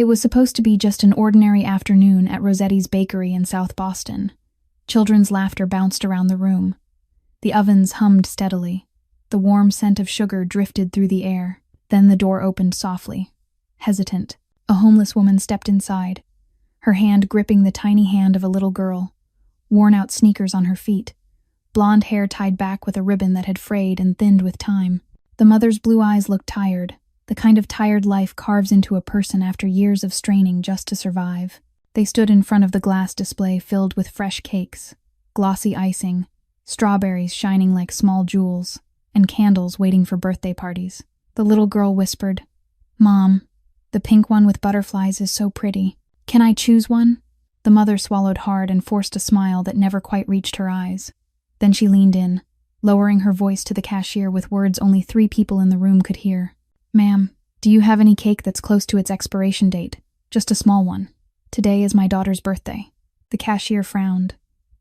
It was supposed to be just an ordinary afternoon at Rossetti's Bakery in South Boston. Children's laughter bounced around the room. The ovens hummed steadily. The warm scent of sugar drifted through the air. Then the door opened softly. Hesitant, a homeless woman stepped inside, her hand gripping the tiny hand of a little girl, worn-out sneakers on her feet, blonde hair tied back with a ribbon that had frayed and thinned with time. The mother's blue eyes looked tired, the kind of tired life carves into a person after years of straining just to survive. They stood in front of the glass display filled with fresh cakes, glossy icing, strawberries shining like small jewels, and candles waiting for birthday parties. The little girl whispered, "Mom, the pink one with butterflies is so pretty. Can I choose one?" The mother swallowed hard and forced a smile that never quite reached her eyes. Then she leaned in, lowering her voice to the cashier with words only 3 people in the room could hear. "Ma'am, do you have any cake that's close to its expiration date? Just a small one. Today is my daughter's birthday." The cashier frowned.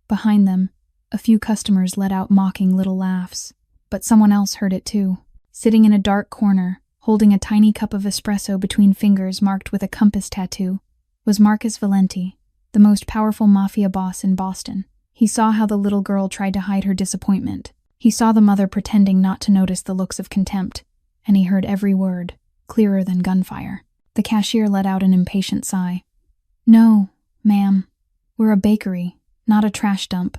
Behind them, a few customers let out mocking little laughs. But someone else heard it too. Sitting in a dark corner, holding a tiny cup of espresso between fingers marked with a compass tattoo, was Marcus Valenti, the most powerful mafia boss in Boston. He saw how the little girl tried to hide her disappointment. He saw the mother pretending not to notice the looks of contempt, and he heard every word, clearer than gunfire. The cashier let out an impatient sigh. "No, ma'am. We're a bakery, not a trash dump."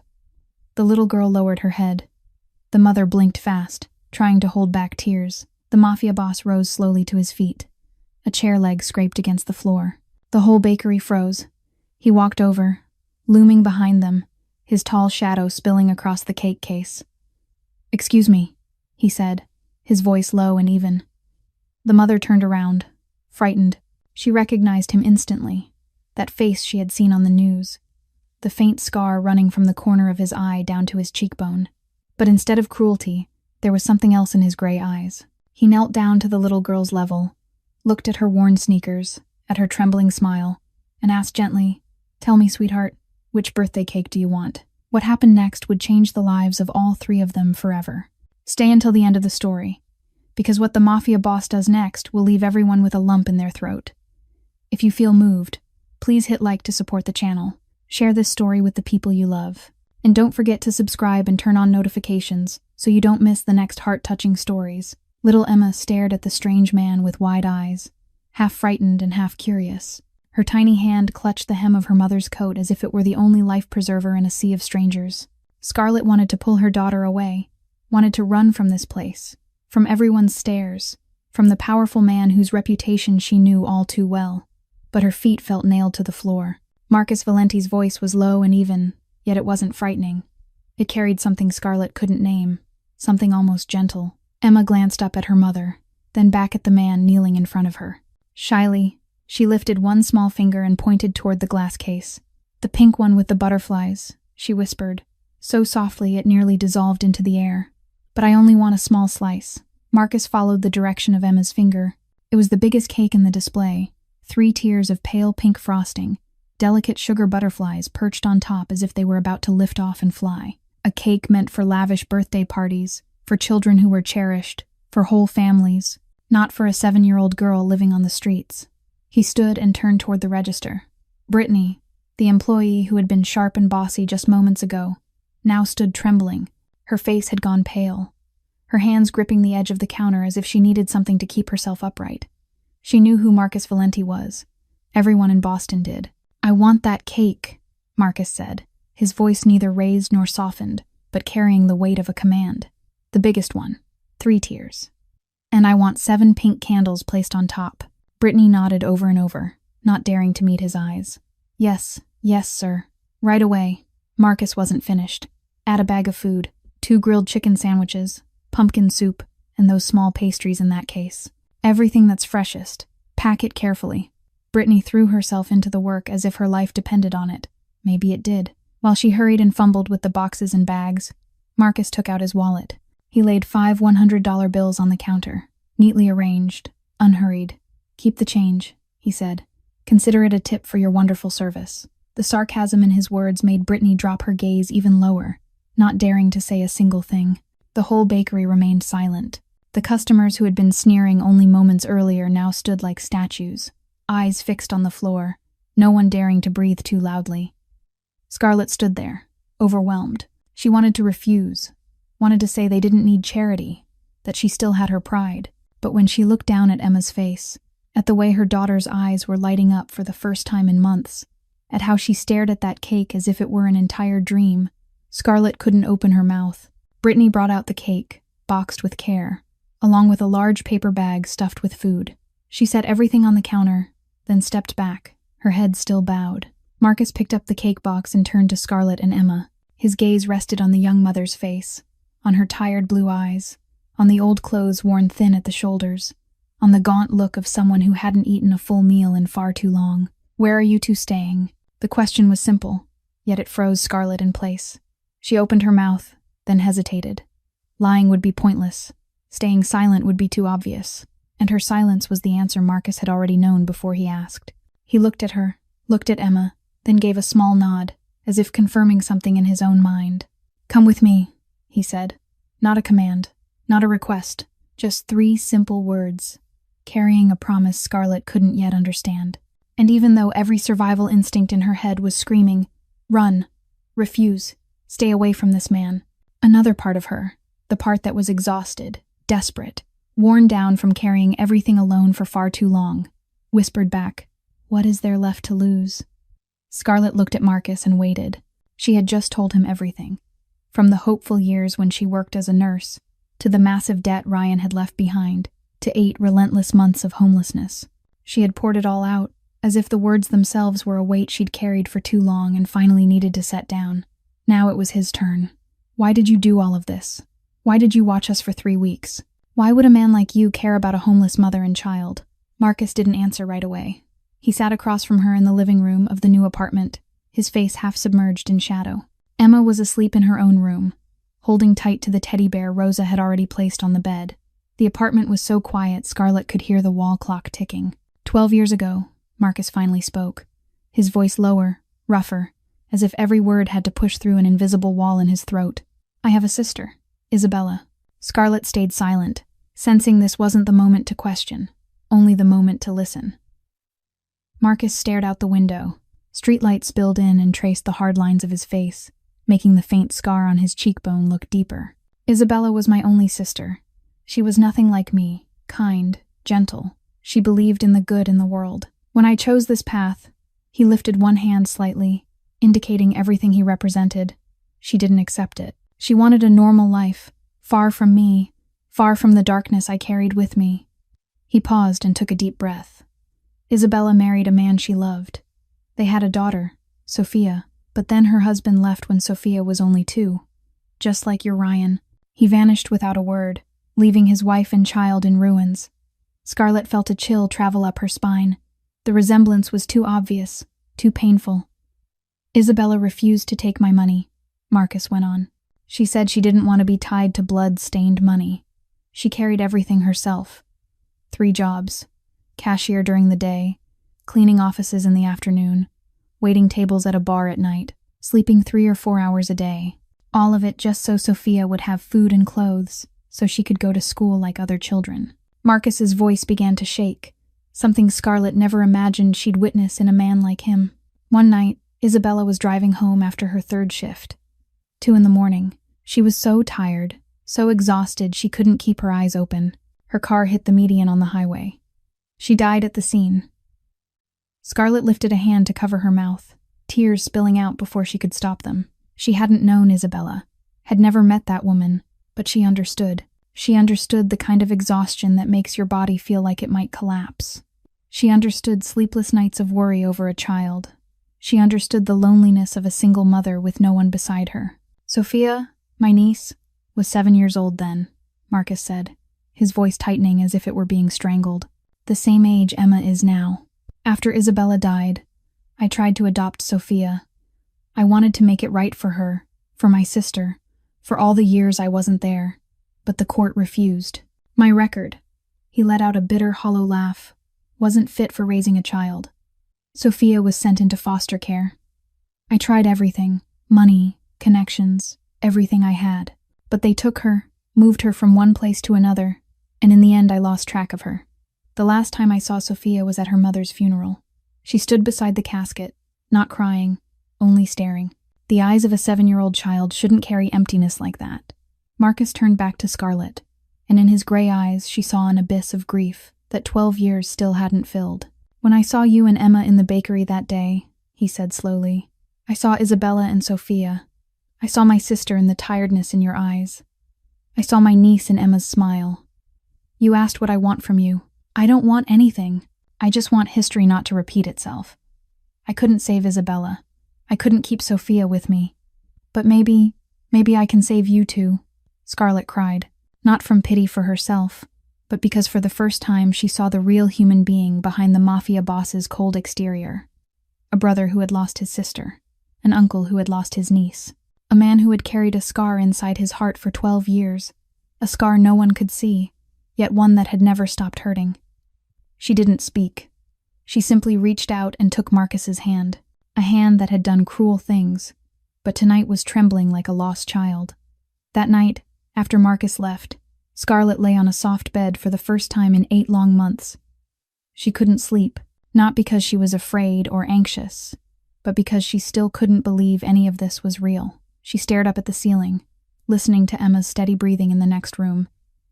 The little girl lowered her head. The mother blinked fast, trying to hold back tears. The mafia boss rose slowly to his feet. A chair leg scraped against the floor. The whole bakery froze. He walked over, looming behind them, his tall shadow spilling across the cake case. "Excuse me," he said, his voice low and even. The mother turned around, frightened. She recognized him instantly, that face she had seen on the news, the faint scar running from the corner of his eye down to his cheekbone. But instead of cruelty, there was something else in his gray eyes. He knelt down to the little girl's level, looked at her worn sneakers, at her trembling smile, and asked gently, "Tell me, sweetheart, which birthday cake do you want?" What happened next would change the lives of all 3 of them forever. Stay until the end of the story, because what the mafia boss does next will leave everyone with a lump in their throat. If you feel moved, please hit like to support the channel. Share this story with the people you love. And don't forget to subscribe and turn on notifications so you don't miss the next heart-touching stories. Little Emma stared at the strange man with wide eyes, half frightened and half curious. Her tiny hand clutched the hem of her mother's coat as if it were the only life preserver in a sea of strangers. Scarlett wanted to pull her daughter away, wanted to run from this place, from everyone's stares, from the powerful man whose reputation she knew all too well. But her feet felt nailed to the floor. Marcus Valenti's voice was low and even, yet it wasn't frightening. It carried something Scarlett couldn't name, something almost gentle. Emma glanced up at her mother, then back at the man kneeling in front of her. Shyly, she lifted one small finger and pointed toward the glass case. "The pink one with the butterflies," she whispered, so softly it nearly dissolved into the air. "But I only want a small slice." Marcus followed the direction of Emma's finger. It was the biggest cake in the display, 3 tiers of pale pink frosting, delicate sugar butterflies perched on top as if they were about to lift off and fly. A cake meant for lavish birthday parties, for children who were cherished, for whole families, not for a 7-year-old girl living on the streets. He stood and turned toward the register. Brittany, the employee who had been sharp and bossy just moments ago, now stood trembling. Her face had gone pale, her hands gripping the edge of the counter as if she needed something to keep herself upright. She knew who Marcus Valenti was. Everyone in Boston did. "I want that cake," Marcus said, his voice neither raised nor softened, but carrying the weight of a command. "The biggest one, 3 tiers. And I want 7 pink candles placed on top." Brittany nodded over and over, not daring to meet his eyes. Yes, sir. Right away." Marcus wasn't finished. "Add a bag of food, 2 grilled chicken sandwiches, pumpkin soup, and those small pastries in that case. Everything that's freshest. Pack it carefully." Brittany threw herself into the work as if her life depended on it. Maybe it did. While she hurried and fumbled with the boxes and bags, Marcus took out his wallet. He laid 5 $100 bills on the counter, neatly arranged, unhurried. "Keep the change," he said. "Consider it a tip for your wonderful service." The sarcasm in his words made Brittany drop her gaze even lower, not daring to say a single thing. The whole bakery remained silent. The customers who had been sneering only moments earlier now stood like statues, eyes fixed on the floor, no one daring to breathe too loudly. Scarlett stood there, overwhelmed. She wanted to refuse, wanted to say they didn't need charity, that she still had her pride. But when she looked down at Emma's face, at the way her daughter's eyes were lighting up for the first time in months, at how she stared at that cake as if it were an entire dream, Scarlett couldn't open her mouth. Brittany brought out the cake, boxed with care, along with a large paper bag stuffed with food. She set everything on the counter, then stepped back, her head still bowed. Marcus picked up the cake box and turned to Scarlett and Emma. His gaze rested on the young mother's face, on her tired blue eyes, on the old clothes worn thin at the shoulders, on the gaunt look of someone who hadn't eaten a full meal in far too long. "Where are you two staying?" The question was simple, yet it froze Scarlett in place. She opened her mouth, then hesitated. Lying would be pointless. Staying silent would be too obvious. And her silence was the answer Marcus had already known before he asked. He looked at her, looked at Emma, then gave a small nod, as if confirming something in his own mind. "Come with me," he said. Not a command, not a request, just 3 simple words, carrying a promise Scarlett couldn't yet understand. And even though every survival instinct in her head was screaming, "Run, refuse, stay away from this man," another part of her, the part that was exhausted, desperate, worn down from carrying everything alone for far too long, whispered back, "What is there left to lose?" Scarlett looked at Marcus and waited. She had just told him everything. From the hopeful years when she worked as a nurse, to the massive debt Ryan had left behind, to 8 relentless months of homelessness. She had poured it all out, as if the words themselves were a weight she'd carried for too long and finally needed to set down. Now it was his turn. "Why did you do all of this? Why did you watch us for 3 weeks? Why would a man like you care about a homeless mother and child?" Marcus didn't answer right away. He sat across from her in the living room of the new apartment, his face half submerged in shadow. Emma was asleep in her own room, holding tight to the teddy bear Rosa had already placed on the bed. The apartment was so quiet Scarlett could hear the wall clock ticking. 12 years ago, Marcus finally spoke, his voice lower, rougher, as if every word had to push through an invisible wall in his throat. "I have a sister, Isabella." Scarlett stayed silent, sensing this wasn't the moment to question, only the moment to listen. Marcus stared out the window. Streetlight spilled in and traced the hard lines of his face, making the faint scar on his cheekbone look deeper. "Isabella was my only sister. She was nothing like me, kind, gentle. She believed in the good in the world. When I chose this path," he lifted one hand slightly, indicating everything he represented. "She didn't accept it. She wanted a normal life, far from me, far from the darkness I carried with me." He paused and took a deep breath. Isabella married a man she loved. They had a daughter, Sophia, but then her husband left when Sophia was only 2. Just like your Ryan, he vanished without a word, leaving his wife and child in ruins. Scarlett felt a chill travel up her spine. The resemblance was too obvious, too painful. "Isabella refused to take my money," Marcus went on. "She said she didn't want to be tied to blood-stained money. She carried everything herself. 3 jobs. Cashier during the day, cleaning offices in the afternoon, waiting tables at a bar at night, sleeping 3 or 4 hours a day. All of it just so Sophia would have food and clothes, so she could go to school like other children." Marcus's voice began to shake, something Scarlett never imagined she'd witness in a man like him. One night, Isabella was driving home after her 3rd shift. 2 in the morning. She was so tired, so exhausted she couldn't keep her eyes open. Her car hit the median on the highway. She died at the scene. Scarlett lifted a hand to cover her mouth, tears spilling out before she could stop them. She hadn't known Isabella, had never met that woman, but she understood. She understood the kind of exhaustion that makes your body feel like it might collapse. She understood sleepless nights of worry over a child. She understood the loneliness of a single mother with no one beside her. "Sophia, my niece, was 7 years old then," Marcus said, his voice tightening as if it were being strangled. "The same age Emma is now. After Isabella died, I tried to adopt Sophia. I wanted to make it right for her, for my sister, for all the years I wasn't there, but the court refused. My record," he let out a bitter, hollow laugh, "wasn't fit for raising a child. Sophia was sent into foster care. I tried everything, money, connections, everything I had, but they took her, moved her from one place to another, and in the end I lost track of her. The last time I saw Sophia was at her mother's funeral. She stood beside the casket, not crying, only staring. The eyes of a 7-year-old child shouldn't carry emptiness like that. Marcus turned back to Scarlett, and in his gray eyes she saw an abyss of grief that 12 years still hadn't filled. "When I saw you and Emma in the bakery that day," he said slowly, "I saw Isabella and Sophia. I saw my sister in the tiredness in your eyes. I saw my niece in Emma's smile. You asked what I want from you. I don't want anything. I just want history not to repeat itself. I couldn't save Isabella. I couldn't keep Sophia with me. But maybe I can save you too," Scarlett cried, not from pity for herself, but because for the first time she saw the real human being behind the Mafia Boss's cold exterior. A brother who had lost his sister, an uncle who had lost his niece, a man who had carried a scar inside his heart for 12 years, a scar no one could see, yet one that had never stopped hurting. She didn't speak. She simply reached out and took Marcus's hand, a hand that had done cruel things, but tonight was trembling like a lost child. That night, after Marcus left, Scarlett lay on a soft bed for the first time in 8 long months. She couldn't sleep, not because she was afraid or anxious, but because she still couldn't believe any of this was real. She stared up at the ceiling, listening to Emma's steady breathing in the next room,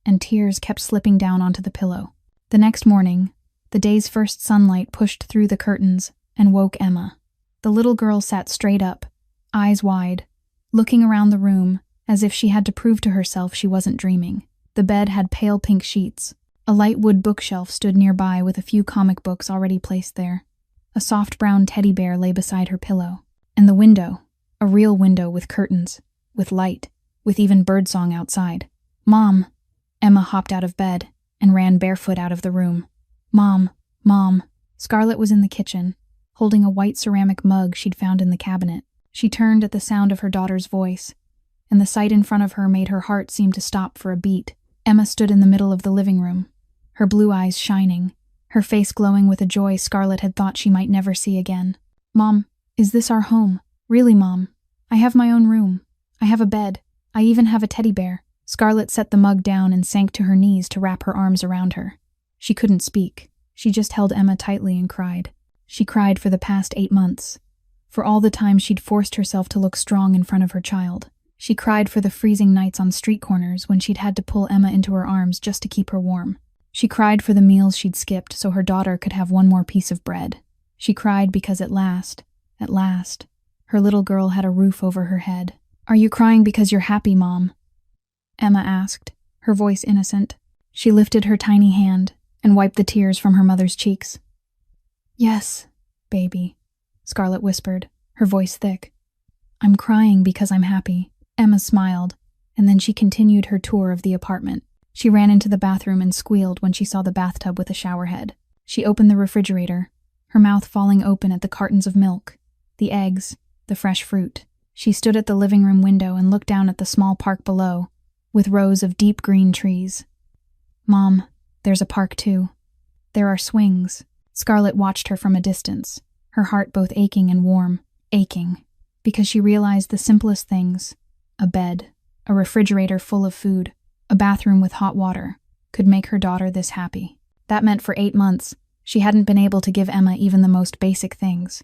and tears kept slipping down onto the pillow. The next morning, the day's first sunlight pushed through the curtains and woke Emma. The little girl sat straight up, eyes wide, looking around the room as if she had to prove to herself she wasn't dreaming. The bed had pale pink sheets. A light wood bookshelf stood nearby with a few comic books already placed there. A soft brown teddy bear lay beside her pillow. And the window, a real window with curtains, with light, with even birdsong outside. "Mom!" Emma hopped out of bed and ran barefoot out of the room. "Mom, Mom." Scarlett was in the kitchen, holding a white ceramic mug she'd found in the cabinet. She turned at the sound of her daughter's voice, and the sight in front of her made her heart seem to stop for a beat. Emma stood in the middle of the living room, her blue eyes shining, her face glowing with a joy Scarlett had thought she might never see again. "Mom, is this our home? Really, Mom? I have my own room. I have a bed. I even have a teddy bear." Scarlett set the mug down and sank to her knees to wrap her arms around her. She couldn't speak. She just held Emma tightly and cried. She cried for the past 8 months, for all the time she'd forced herself to look strong in front of her child. She cried for the freezing nights on street corners when she'd had to pull Emma into her arms just to keep her warm. She cried for the meals she'd skipped so her daughter could have one more piece of bread. She cried because at last, her little girl had a roof over her head. "Are you crying because you're happy, Mom?" Emma asked, her voice innocent. She lifted her tiny hand and wiped the tears from her mother's cheeks. "Yes, baby," Scarlett whispered, her voice thick. "I'm crying because I'm happy." Emma smiled, and then she continued her tour of the apartment. She ran into the bathroom and squealed when she saw the bathtub with a shower head. She opened the refrigerator, her mouth falling open at the cartons of milk, the eggs, the fresh fruit. She stood at the living room window and looked down at the small park below, with rows of deep green trees. "Mom, there's a park too. There are swings." Scarlett watched her from a distance, her heart both aching and warm. Aching, because she realized the simplest things, a bed, a refrigerator full of food, a bathroom with hot water, could make her daughter this happy. That meant for 8 months, she hadn't been able to give Emma even the most basic things.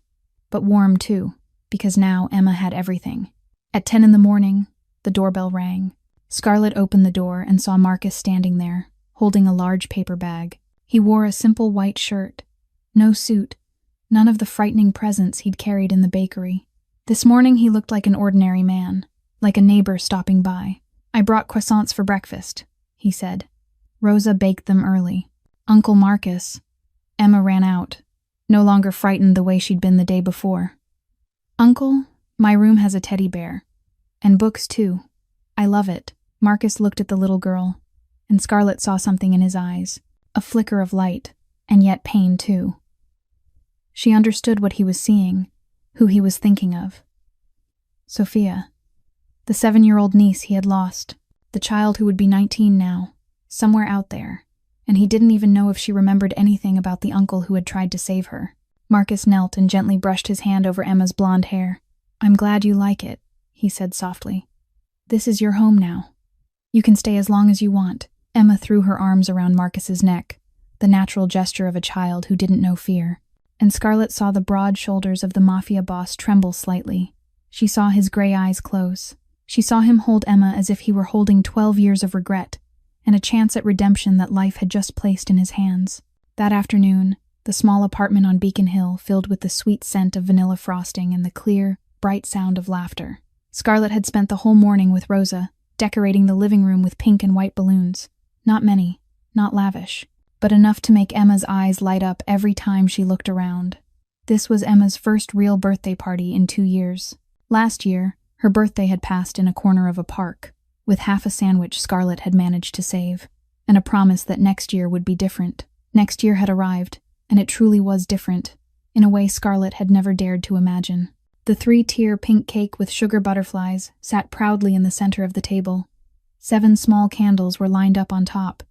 But warm too, because now Emma had everything. At 10 in the morning, the doorbell rang. Scarlett opened the door and saw Marcus standing there, holding a large paper bag. He wore a simple white shirt, no suit, none of the frightening presents he'd carried in the bakery. This morning he looked like an ordinary man, like a neighbor stopping by. "I brought croissants for breakfast," he said. "Rosa baked them early." "Uncle Marcus." Emma ran out, no longer frightened the way she'd been the day before. "Uncle, my room has a teddy bear. And books too. I love it." Marcus looked at the little girl, and Scarlett saw something in his eyes, a flicker of light, and yet pain too. She understood what he was seeing, who he was thinking of. Sophia, the 7-year-old niece he had lost, the child who would be 19 now, somewhere out there, and he didn't even know if she remembered anything about the uncle who had tried to save her. Marcus knelt and gently brushed his hand over Emma's blonde hair. "I'm glad you like it," he said softly. "This is your home now. You can stay as long as you want." Emma threw her arms around Marcus's neck, the natural gesture of a child who didn't know fear. And Scarlett saw the broad shoulders of the Mafia Boss tremble slightly. She saw his gray eyes close. She saw him hold Emma as if he were holding 12 years of regret and a chance at redemption that life had just placed in his hands. That afternoon, the small apartment on Beacon Hill filled with the sweet scent of vanilla frosting and the clear, bright sound of laughter. Scarlett had spent the whole morning with Rosa, decorating the living room with pink and white balloons. Not many, not lavish, but enough to make Emma's eyes light up every time she looked around. This was Emma's first real birthday party in 2 years. Last year, her birthday had passed in a corner of a park, with half a sandwich Scarlett had managed to save, and a promise that next year would be different. Next year had arrived, and it truly was different, in a way Scarlett had never dared to imagine. The 3-tier pink cake with sugar butterflies sat proudly in the center of the table. 7 small candles were lined up on top,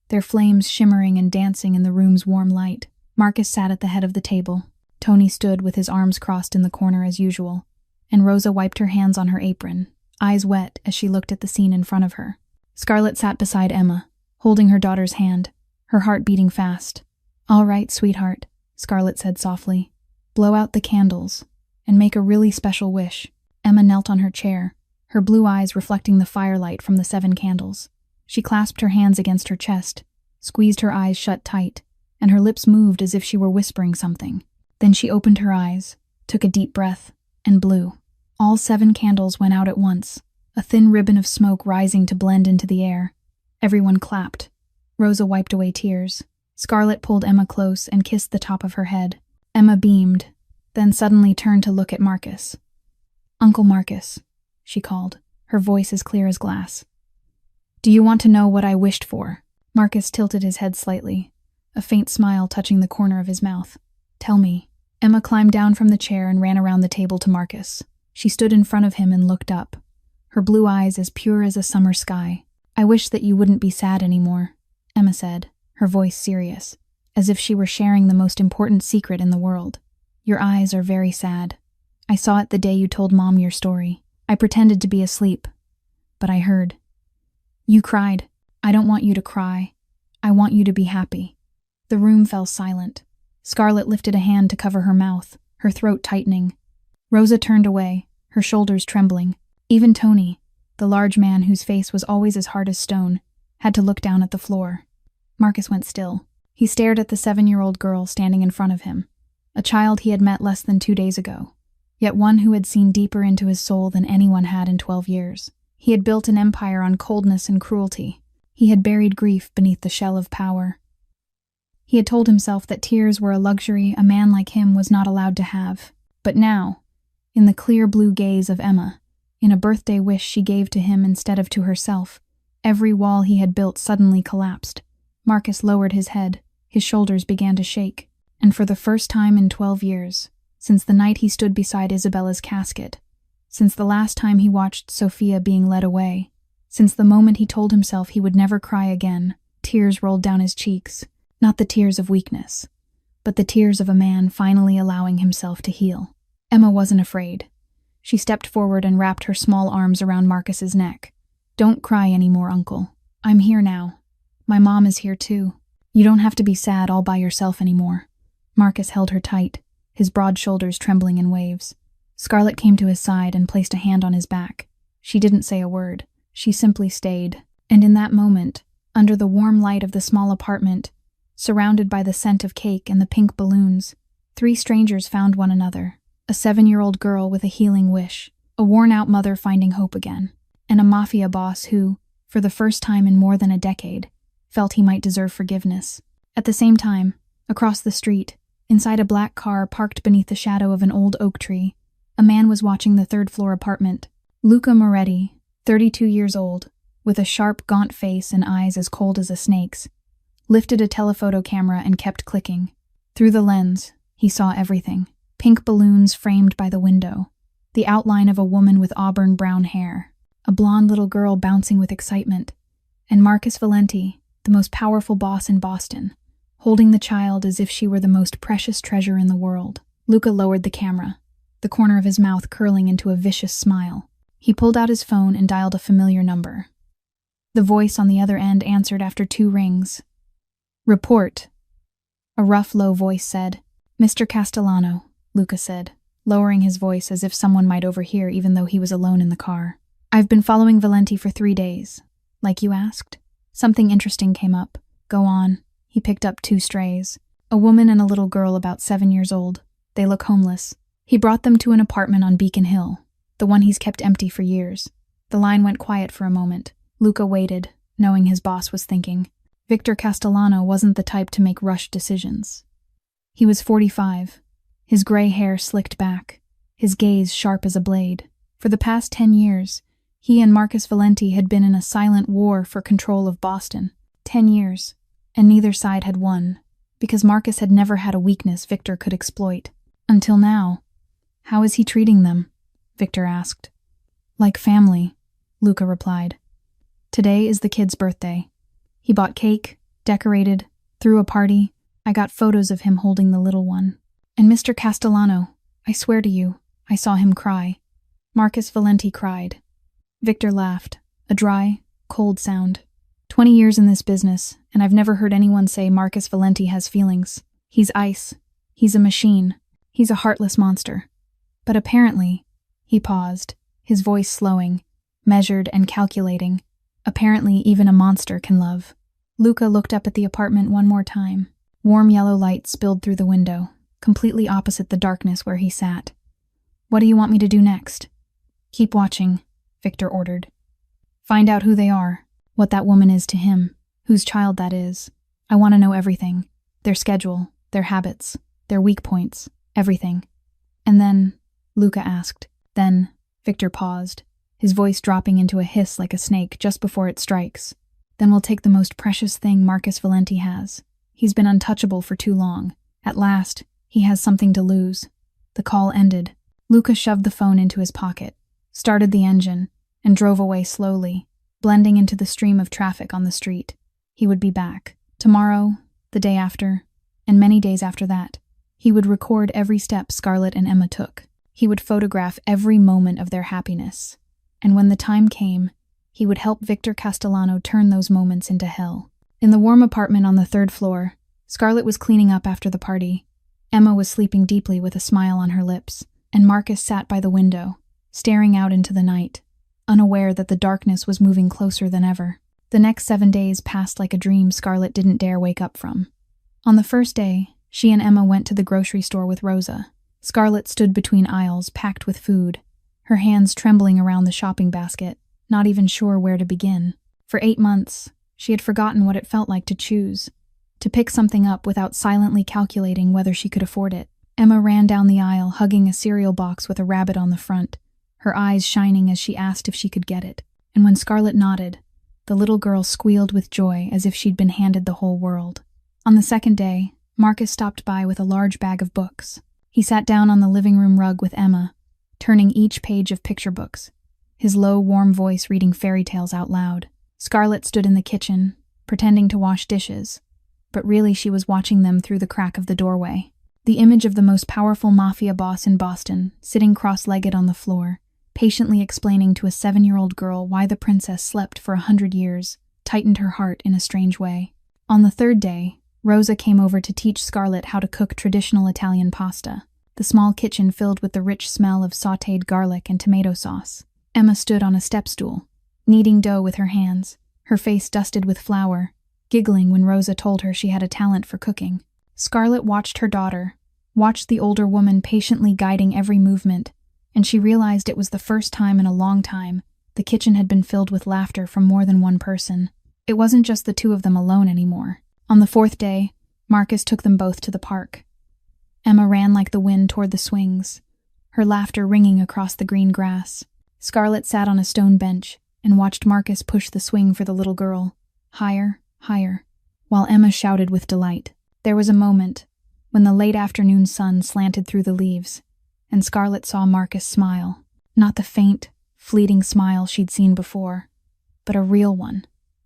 their flames shimmering and dancing in the room's warm light. Marcus sat at the head of the table. Tony stood with his arms crossed in the corner as usual, and Rosa wiped her hands on her apron, eyes wet as she looked at the scene in front of her. Scarlett sat beside Emma, holding her daughter's hand, her heart beating fast. "All right, sweetheart," Scarlett said softly. "Blow out the candles, and make a really special wish." Emma knelt on her chair, her blue eyes reflecting the firelight from the 7 candles. She clasped her hands against her chest, squeezed her eyes shut tight, and her lips moved as if she were whispering something. Then she opened her eyes, took a deep breath, and blew. All 7 candles went out at once, a thin ribbon of smoke rising to blend into the air. Everyone clapped. Rosa wiped away tears. Scarlett pulled Emma close and kissed the top of her head. Emma beamed, then suddenly turned to look at Marcus. "Uncle Marcus," she called, her voice as clear as glass. "Do you want to know what I wished for?" Marcus tilted his head slightly, a faint smile touching the corner of his mouth. "Tell me." Emma climbed down from the chair and ran around the table to Marcus. She stood in front of him and looked up, her blue eyes as pure as a summer sky. "I wish that you wouldn't be sad anymore," Emma said, her voice serious, as if she were sharing the most important secret in the world. "Your eyes are very sad. I saw it the day you told Mom your story. I pretended to be asleep, but I heard. You cried. I don't want you to cry. I want you to be happy." The room fell silent. Scarlett lifted a hand to cover her mouth, her throat tightening. Rosa turned away, her shoulders trembling. Even Tony, the large man whose face was always as hard as stone, had to look down at the floor. Marcus went still. He stared at the 7-year-old girl standing in front of him, a child he had met less than 2 days ago, yet one who had seen deeper into his soul than anyone had in 12 years. He had built an empire on coldness and cruelty. He had buried grief beneath the shell of power. He had told himself that tears were a luxury a man like him was not allowed to have. But now, in the clear blue gaze of Emma, in a birthday wish she gave to him instead of to herself, every wall he had built suddenly collapsed. Marcus lowered his head, his shoulders began to shake, and for the first time in 12 years, since the night he stood beside Isabella's casket, since the last time he watched Sophia being led away, since the moment he told himself he would never cry again, tears rolled down his cheeks, not the tears of weakness, but the tears of a man finally allowing himself to heal. Emma wasn't afraid. She stepped forward and wrapped her small arms around Marcus's neck. "Don't cry anymore, Uncle. I'm here now. My mom is here too. You don't have to be sad all by yourself anymore." Marcus held her tight, his broad shoulders trembling in waves. Scarlett came to his side and placed a hand on his back. She didn't say a word. She simply stayed. And in that moment, under the warm light of the small apartment, surrounded by the scent of cake and the pink balloons, 3 strangers found one another. A 7-year-old girl with a healing wish, a worn-out mother finding hope again, and a mafia boss who, for the first time in more than a decade, felt he might deserve forgiveness. At the same time, across the street, inside a black car parked beneath the shadow of an old oak tree, a man was watching the 3rd-floor apartment. Luca Moretti, 32 years old, with a sharp, gaunt face and eyes as cold as a snake's, lifted a telephoto camera and kept clicking. Through the lens, he saw everything. Pink balloons framed by the window, the outline of a woman with auburn brown hair, a blonde little girl bouncing with excitement, and Marcus Valenti, the most powerful boss in Boston, holding the child as if she were the most precious treasure in the world. Luca lowered the camera, the corner of his mouth curling into a vicious smile. He pulled out his phone and dialed a familiar number. The voice on the other end answered after 2 rings. "Report," A rough, low voice said, "Mr. Castellano," Luca said, lowering his voice as if someone might overhear even though he was alone in the car. "I've been following Valenti for 3 days. Like you asked? Something interesting came up. Go on." He picked up 2 strays. A woman and a little girl about 7 years old. They look homeless. He brought them to an apartment on Beacon Hill, the one he's kept empty for years. The line went quiet for a moment. Luca waited, knowing his boss was thinking. Victor Castellano wasn't the type to make rushed decisions. He was 45, his gray hair slicked back, his gaze sharp as a blade. For the past 10 years, he and Marcus Valenti had been in a silent war for control of Boston. 10 years, and neither side had won, because Marcus had never had a weakness Victor could exploit. Until now. "How is he treating them?" Victor asked. "Like family," Luca replied. "Today is the kid's birthday. He bought cake, decorated, threw a party. I got photos of him holding the little one. And Mr. Castellano, I swear to you, I saw him cry." Marcus Valenti cried. Victor laughed, a dry, cold sound. 20 years in this business, and I've never heard anyone say Marcus Valenti has feelings. He's ice. He's a machine. He's a heartless monster. But apparently, he paused, his voice slowing, measured and calculating. Apparently, even a monster can love. Luca looked up at the apartment one more time. Warm yellow light spilled through the window, completely opposite the darkness where he sat. "What do you want me to do next?" "Keep watching," Victor ordered. "Find out who they are, what that woman is to him, whose child that is. I want to know everything. Their schedule, their habits, their weak points, everything." "And then?" Luca asked. "Then," Victor paused, his voice dropping into a hiss like a snake just before it strikes. "Then we'll take the most precious thing Marcus Valenti has. He's been untouchable for too long. At last, he has something to lose." The call ended. Luca shoved the phone into his pocket, started the engine, and drove away slowly, blending into the stream of traffic on the street. He would be back. Tomorrow, the day after, and many days after that. He would record every step Scarlett and Emma took. He would photograph every moment of their happiness. And when the time came, he would help Victor Castellano turn those moments into hell. In the warm apartment on the 3rd floor, Scarlett was cleaning up after the party. Emma was sleeping deeply with a smile on her lips, and Marcus sat by the window, staring out into the night, unaware that the darkness was moving closer than ever. The next 7 days passed like a dream Scarlett didn't dare wake up from. On the first day, she and Emma went to the grocery store with Rosa. Scarlett stood between aisles packed with food, her hands trembling around the shopping basket, not even sure where to begin. For 8 months, she had forgotten what it felt like to choose, to pick something up without silently calculating whether she could afford it. Emma ran down the aisle hugging a cereal box with a rabbit on the front, her eyes shining as she asked if she could get it. And when Scarlett nodded, the little girl squealed with joy as if she'd been handed the whole world. On the second day, Marcus stopped by with a large bag of books. He sat down on the living room rug with Emma, turning each page of picture books, his low, warm voice reading fairy tales out loud. Scarlett stood in the kitchen, pretending to wash dishes, but really she was watching them through the crack of the doorway. The image of the most powerful mafia boss in Boston, sitting cross-legged on the floor, patiently explaining to a 7-year-old girl why the princess slept for 100 years, tightened her heart in a strange way. On the 3rd day, Rosa came over to teach Scarlett how to cook traditional Italian pasta, the small kitchen filled with the rich smell of sautéed garlic and tomato sauce. Emma stood on a step stool, kneading dough with her hands, her face dusted with flour, giggling when Rosa told her she had a talent for cooking. Scarlett watched her daughter, watched the older woman patiently guiding every movement, and she realized it was the first time in a long time the kitchen had been filled with laughter from more than one person. It wasn't just the 2 of them alone anymore. On the 4th day, Marcus took them both to the park. Emma ran like the wind toward the swings, her laughter ringing across the green grass. Scarlett sat on a stone bench and watched Marcus push the swing for the little girl, higher, higher, while Emma shouted with delight. There was a moment when the late afternoon sun slanted through the leaves, and Scarlett saw Marcus smile, not the faint, fleeting smile she'd seen before, but a real one.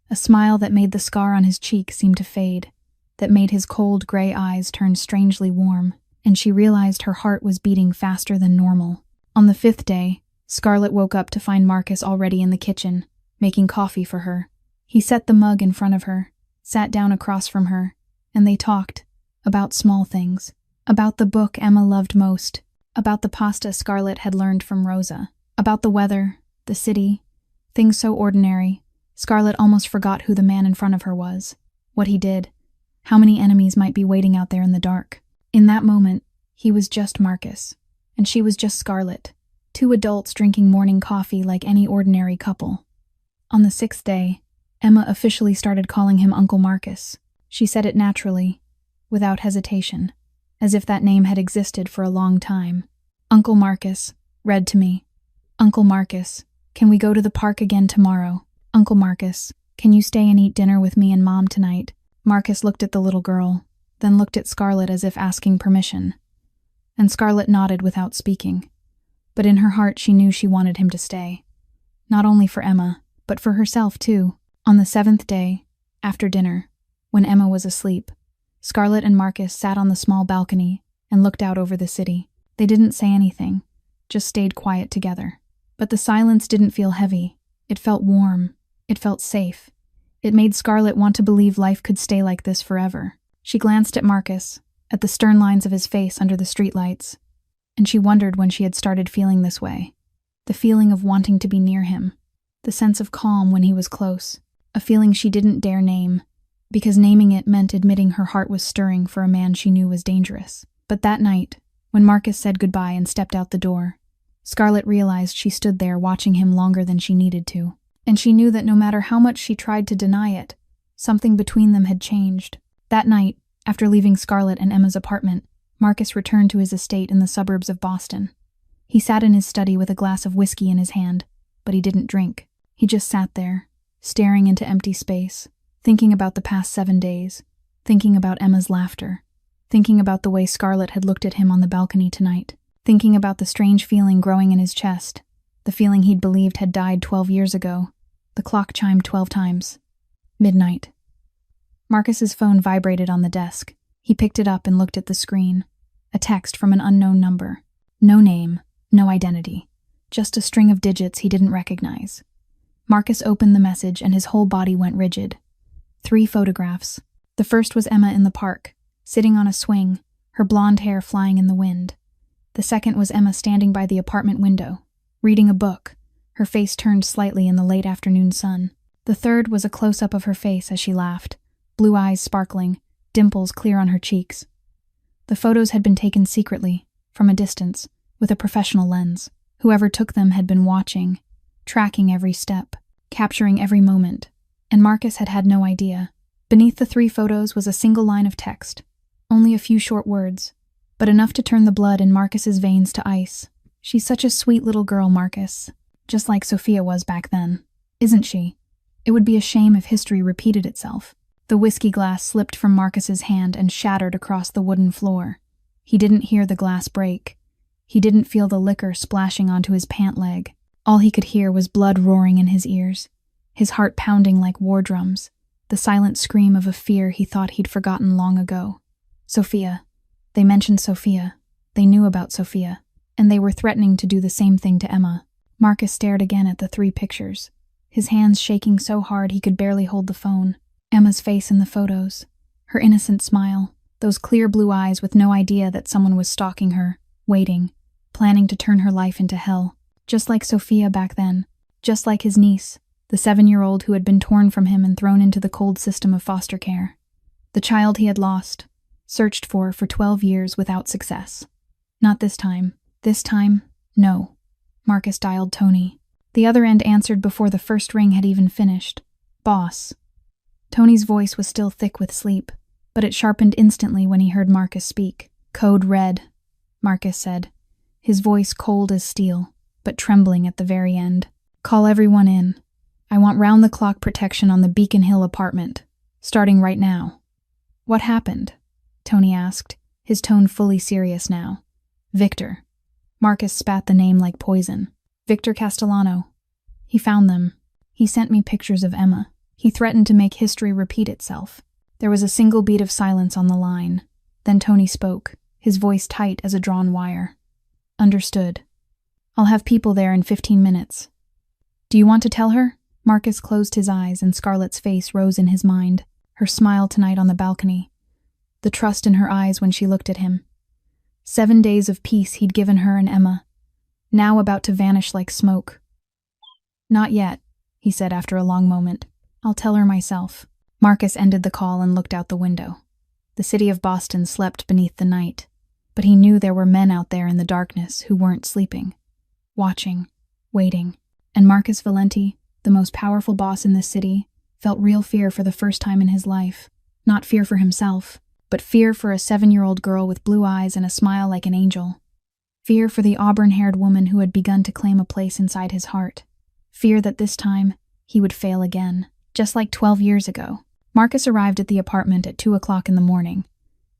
A smile that made the scar on his cheek seem to fade, that made his cold gray eyes turn strangely warm, and she realized her heart was beating faster than normal. On the 5th day, Scarlett woke up to find Marcus already in the kitchen, making coffee for her. He set the mug in front of her, sat down across from her, and they talked, About small things. About the book Emma loved most. About the pasta Scarlett had learned from Rosa. About the weather, the city, things so ordinary, Scarlett almost forgot who the man in front of her was, what he did, how many enemies might be waiting out there in the dark. In that moment, he was just Marcus, and she was just Scarlett, two adults drinking morning coffee like any ordinary couple. On the 6th day, Emma officially started calling him Uncle Marcus. She said it naturally, without hesitation, as if that name had existed for a long time. Uncle Marcus, read to me. Uncle Marcus, can we go to the park again tomorrow? Uncle Marcus, can you stay and eat dinner with me and Mom tonight? Marcus looked at the little girl, then looked at Scarlett as if asking permission. And Scarlett nodded without speaking. But in her heart she knew she wanted him to stay. Not only for Emma, but for herself too. On the 7th day, after dinner, when Emma was asleep, Scarlett and Marcus sat on the small balcony and looked out over the city. They didn't say anything, just stayed quiet together. But the silence didn't feel heavy. It felt warm. It felt safe. It made Scarlett want to believe life could stay like this forever. She glanced at Marcus, at the stern lines of his face under the streetlights, and she wondered when she had started feeling this way. The feeling of wanting to be near him. The sense of calm when he was close. A feeling she didn't dare name, because naming it meant admitting her heart was stirring for a man she knew was dangerous. But that night, when Marcus said goodbye and stepped out the door, Scarlett realized she stood there watching him longer than she needed to. And she knew that no matter how much she tried to deny it, something between them had changed. That night, after leaving Scarlett and Emma's apartment, Marcus returned to his estate in the suburbs of Boston. He sat in his study with a glass of whiskey in his hand, but he didn't drink. He just sat there, staring into empty space, thinking about the past 7 days, thinking about Emma's laughter, thinking about the way Scarlett had looked at him on the balcony tonight, thinking about the strange feeling growing in his chest, the feeling he'd believed had died 12 years ago. The clock chimed 12 times. Midnight. Marcus's phone vibrated on the desk. He picked it up and looked at the screen. A text from an unknown number. No name, no identity. Just a string of digits he didn't recognize. Marcus opened the message and his whole body went rigid. 3 photographs. The first was Emma in the park, sitting on a swing, her blonde hair flying in the wind. The second was Emma standing by the apartment window, reading a book, her face turned slightly in the late afternoon sun. The third was a close-up of her face as she laughed, blue eyes sparkling, dimples clear on her cheeks. The photos had been taken secretly, from a distance, with a professional lens. Whoever took them had been watching, tracking every step, capturing every moment, and Marcus had had no idea. Beneath the 3 photos was a single line of text, only a few short words, but enough to turn the blood in Marcus's veins to ice. She's such a sweet little girl, Marcus. Just like Sophia was back then. Isn't she? It would be a shame if history repeated itself. The whiskey glass slipped from Marcus's hand and shattered across the wooden floor. He didn't hear the glass break. He didn't feel the liquor splashing onto his pant leg. All he could hear was blood roaring in his ears, his heart pounding like war drums, the silent scream of a fear he thought he'd forgotten long ago. Sophia. They mentioned Sophia. They knew about Sophia, and they were threatening to do the same thing to Emma. Marcus stared again at the 3 pictures, his hands shaking so hard he could barely hold the phone. Emma's face in the photos, her innocent smile, those clear blue eyes with no idea that someone was stalking her, waiting, planning to turn her life into hell. Just like Sophia back then, just like his niece, the 7-year-old who had been torn from him and thrown into the cold system of foster care. The child he had lost, searched for 12 years without success. Not this time. This time, no. Marcus dialed Tony. The other end answered before the first ring had even finished. Boss. Tony's voice was still thick with sleep, but it sharpened instantly when he heard Marcus speak. Code red, Marcus said, his voice cold as steel, but trembling at the very end. Call everyone in. I want round-the-clock protection on the Beacon Hill apartment, starting right now. What happened? Tony asked, his tone fully serious now. Victor. Marcus spat the name like poison. Victor Castellano. He found them. He sent me pictures of Emma. He threatened to make history repeat itself. There was a single beat of silence on the line. Then Tony spoke, his voice tight as a drawn wire. Understood. I'll have people there in 15 minutes. Do you want to tell her? Marcus closed his eyes and Scarlett's face rose in his mind, her smile tonight on the balcony. the trust in her eyes when she looked at him. 7 days of peace he'd given her and Emma, now about to vanish like smoke. "Not yet," he said after a long moment. "I'll tell her myself." Marcus ended the call and looked out the window. The city of Boston slept beneath the night, but he knew there were men out there in the darkness who weren't sleeping, watching, waiting. And Marcus Valenti, the most powerful boss in this city, felt real fear for the first time in his life. Not fear for himself, but fear for a 7-year-old girl with blue eyes and a smile like an angel. Fear for the auburn-haired woman who had begun to claim a place inside his heart. Fear that this time, he would fail again, just like 12 years ago. Marcus arrived at the apartment at 2 o'clock in the morning.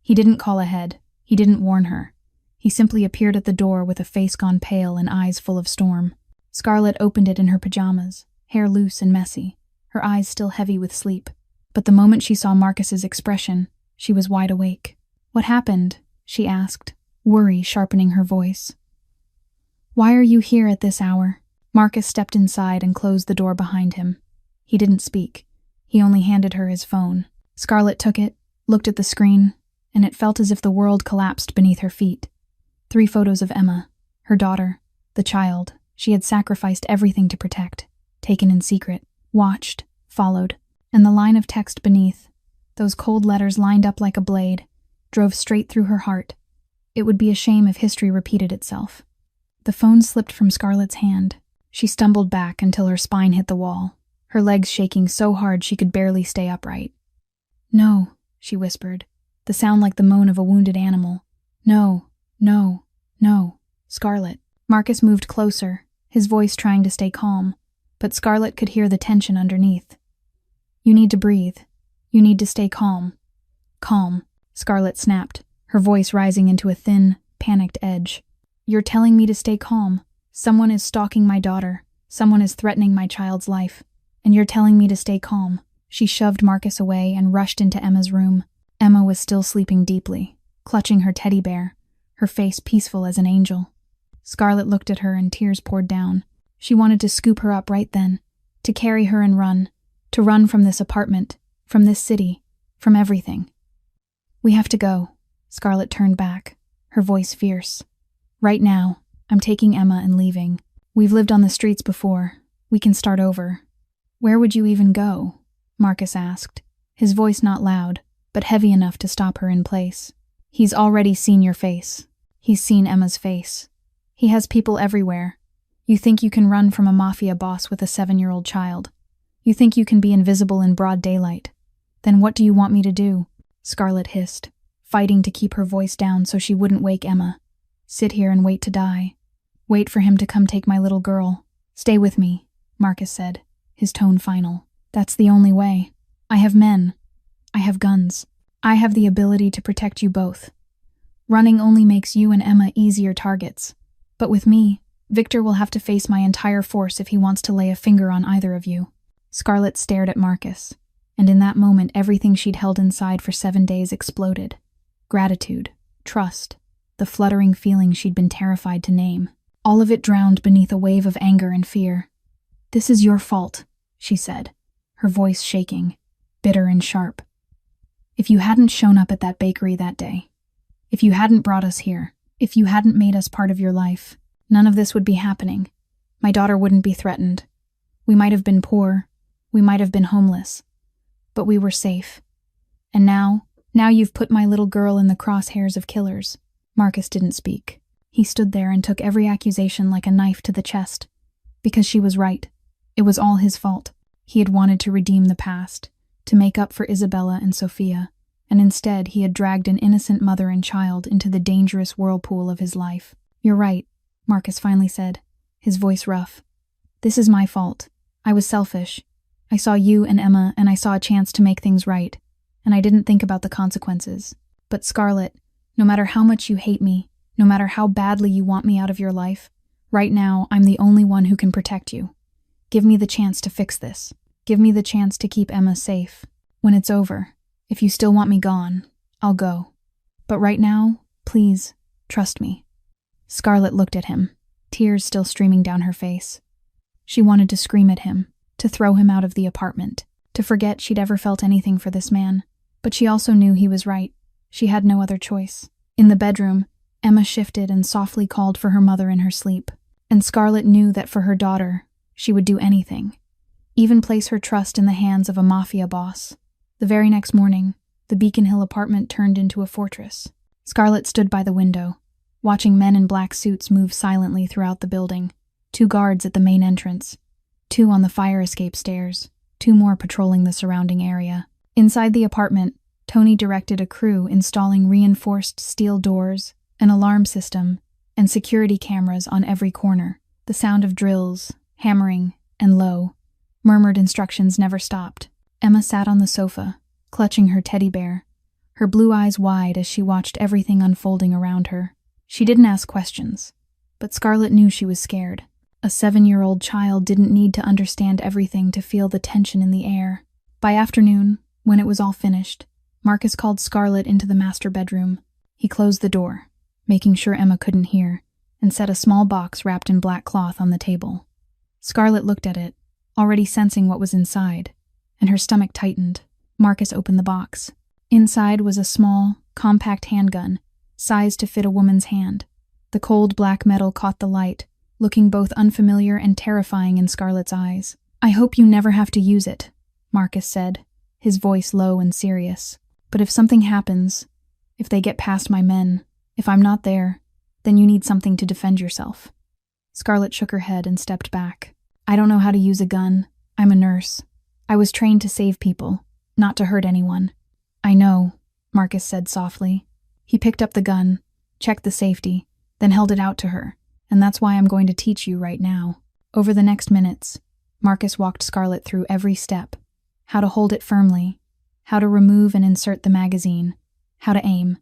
He didn't call ahead. He didn't warn her. He simply appeared at the door with a face gone pale and eyes full of storm. Scarlett opened it in her pajamas, hair loose and messy, her eyes still heavy with sleep. But the moment she saw Marcus's expression, she was wide awake. "What happened?" she asked, worry sharpening her voice. "Why are you here at this hour?" Marcus stepped inside and closed the door behind him. He didn't speak. He only handed her his phone. Scarlett took it, looked at the screen, and it felt as if the world collapsed beneath her feet. 3 photos of Emma, her daughter, the child she had sacrificed everything to protect, taken in secret, watched, followed, and the line of text beneath, those cold letters lined up like a blade, drove straight through her heart. It would be a shame if history repeated itself. The phone slipped from Scarlett's hand. She stumbled back until her spine hit the wall, her legs shaking so hard she could barely stay upright. "No," she whispered, the sound like the moan of a wounded animal. "No, no, no, Scarlett." Marcus moved closer, his voice trying to stay calm, but Scarlett could hear the tension underneath. "You need to breathe. You need to stay calm." "Calm," Scarlett snapped, her voice rising into a thin, panicked edge. "You're telling me to stay calm. Someone is stalking my daughter. Someone is threatening my child's life. And you're telling me to stay calm." She shoved Marcus away and rushed into Emma's room. Emma was still sleeping deeply, clutching her teddy bear, her face peaceful as an angel. Scarlett looked at her and tears poured down. She wanted to scoop her up right then, to carry her and run, to run from this apartment, from this city, from everything. "We have to go." Scarlett turned back, her voice fierce. "Right now, I'm taking Emma and leaving. We've lived on the streets before. We can start over." "Where would you even go?" Marcus asked, his voice not loud, but heavy enough to stop her in place. "He's already seen your face. He's seen Emma's face. He has people everywhere. You think you can run from a mafia boss with a 7-year-old child. You think you can be invisible in broad daylight. Then what do you want me to do?" Scarlett hissed, fighting to keep her voice down so she wouldn't wake Emma. "Sit here and wait to die. Wait for him to come take my little girl. Stay with me," Marcus said, his tone final. "That's the only way. I have men. I have guns. I have the ability to protect you both. Running only makes you and Emma easier targets. But with me, Victor will have to face my entire force if he wants to lay a finger on either of you." Scarlett stared at Marcus, and in that moment everything she'd held inside for 7 days exploded. Gratitude, trust, the fluttering feeling she'd been terrified to name. All of it drowned beneath a wave of anger and fear. "This is your fault," she said, her voice shaking, bitter and sharp. "If you hadn't shown up at that bakery that day, if you hadn't brought us here, if you hadn't made us part of your life, none of this would be happening. My daughter wouldn't be threatened. We might have been poor, we might have been homeless, but we were safe. And now you've put my little girl in the crosshairs of killers." Marcus didn't speak. He stood there and took every accusation like a knife to the chest. Because she was right. It was all his fault. He had wanted to redeem the past, to make up for Isabella and Sophia, and instead he had dragged an innocent mother and child into the dangerous whirlpool of his life. "You're right," Marcus finally said, his voice rough. "This is my fault. I was selfish. I saw you and Emma and I saw a chance to make things right, and I didn't think about the consequences. But Scarlett, no matter how much you hate me, no matter how badly you want me out of your life, right now I'm the only one who can protect you. Give me the chance to fix this. Give me the chance to keep Emma safe. When it's over, if you still want me gone, I'll go. But right now, please, trust me." Scarlett looked at him, tears still streaming down her face. She wanted to scream at him, to throw him out of the apartment, to forget she'd ever felt anything for this man. But she also knew he was right. She had no other choice. In the bedroom, Emma shifted and softly called for her mother in her sleep. And Scarlett knew that for her daughter, she would do anything, even place her trust in the hands of a mafia boss. The very next morning, the Beacon Hill apartment turned into a fortress. Scarlett stood by the window, watching men in black suits move silently throughout the building. 2 guards at the main entrance, 2 on the fire escape stairs, 2 more patrolling the surrounding area. Inside the apartment, Tony directed a crew installing reinforced steel doors, an alarm system, and security cameras on every corner. The sound of drills, hammering, and low, murmured instructions never stopped. Emma sat on the sofa, clutching her teddy bear, her blue eyes wide as she watched everything unfolding around her. She didn't ask questions, but Scarlett knew she was scared. A 7-year-old child didn't need to understand everything to feel the tension in the air. By afternoon, when it was all finished, Marcus called Scarlett into the master bedroom. He closed the door, making sure Emma couldn't hear, and set a small box wrapped in black cloth on the table. Scarlett looked at it, already sensing what was inside, and her stomach tightened. Marcus opened the box. Inside was a small, compact handgun, sized to fit a woman's hand. The cold black metal caught the light, looking both unfamiliar and terrifying in Scarlett's eyes. "I hope you never have to use it," Marcus said, his voice low and serious. "But if something happens, if they get past my men, if I'm not there, then you need something to defend yourself." Scarlett shook her head and stepped back. "I don't know how to use a gun. I'm a nurse. I was trained to save people, not to hurt anyone." "I know," Marcus said softly. He picked up the gun, checked the safety, then held it out to her. "And that's why I'm going to teach you right now." Over the next minutes, Marcus walked Scarlett through every step: how to hold it firmly, how to remove and insert the magazine, how to aim,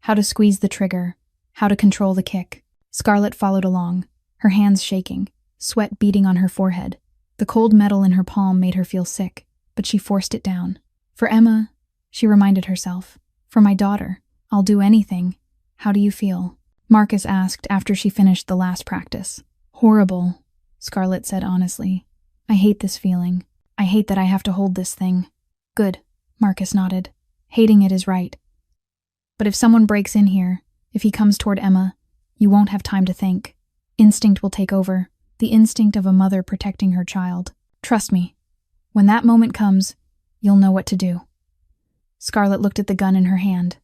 how to squeeze the trigger, how to control the kick. Scarlett followed along, her hands shaking, sweat beading on her forehead. The cold metal in her palm made her feel sick, but she forced it down. "For Emma," she reminded herself. "For my daughter, I'll do anything. How do you feel?" Marcus asked after she finished the last practice. "Horrible," Scarlett said honestly. "I hate this feeling. I hate that I have to hold this thing." "Good," Marcus nodded. "Hating it is right. But if someone breaks in here, if he comes toward Emma, you won't have time to think. Instinct will take over, the instinct of a mother protecting her child. Trust me. When that moment comes, you'll know what to do." Scarlett looked at the gun in her hand,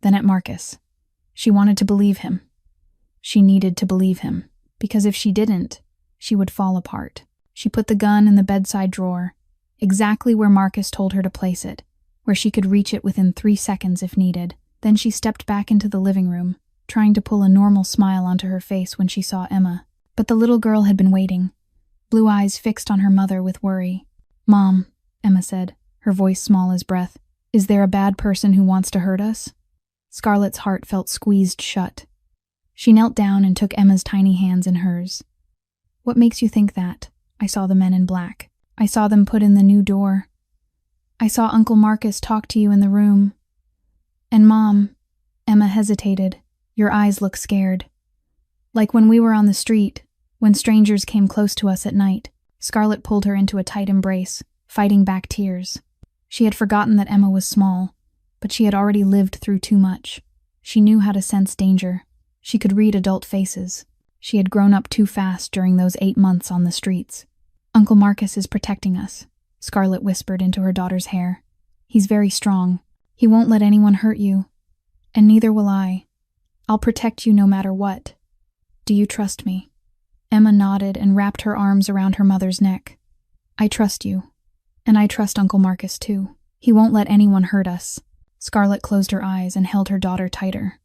then at Marcus. She wanted to believe him. She needed to believe him, because if she didn't, she would fall apart. She put the gun in the bedside drawer, exactly where Marcus told her to place it, where she could reach it within 3 seconds if needed. Then she stepped back into the living room, trying to pull a normal smile onto her face when she saw Emma. But the little girl had been waiting, blue eyes fixed on her mother with worry. "Mom," Emma said, her voice small as breath, "is there a bad person who wants to hurt us?" Scarlett's heart felt squeezed shut. She knelt down and took Emma's tiny hands in hers. "What makes you think that? I saw the men in black. I saw them put in the new door. I saw Uncle Marcus talk to you in the room. And Mom," Emma hesitated, "your eyes look scared. Like when we were on the street, when strangers came close to us at night." Scarlett pulled her into a tight embrace, fighting back tears. She had forgotten that Emma was small, but she had already lived through too much. She knew how to sense danger. She could read adult faces. She had grown up too fast during those 8 months on the streets. "Uncle Marcus is protecting us," Scarlett whispered into her daughter's hair. "He's very strong. He won't let anyone hurt you. And neither will I. I'll protect you no matter what. Do you trust me?" Emma nodded and wrapped her arms around her mother's neck. "I trust you. And I trust Uncle Marcus too. He won't let anyone hurt us." Scarlett closed her eyes and held her daughter tighter.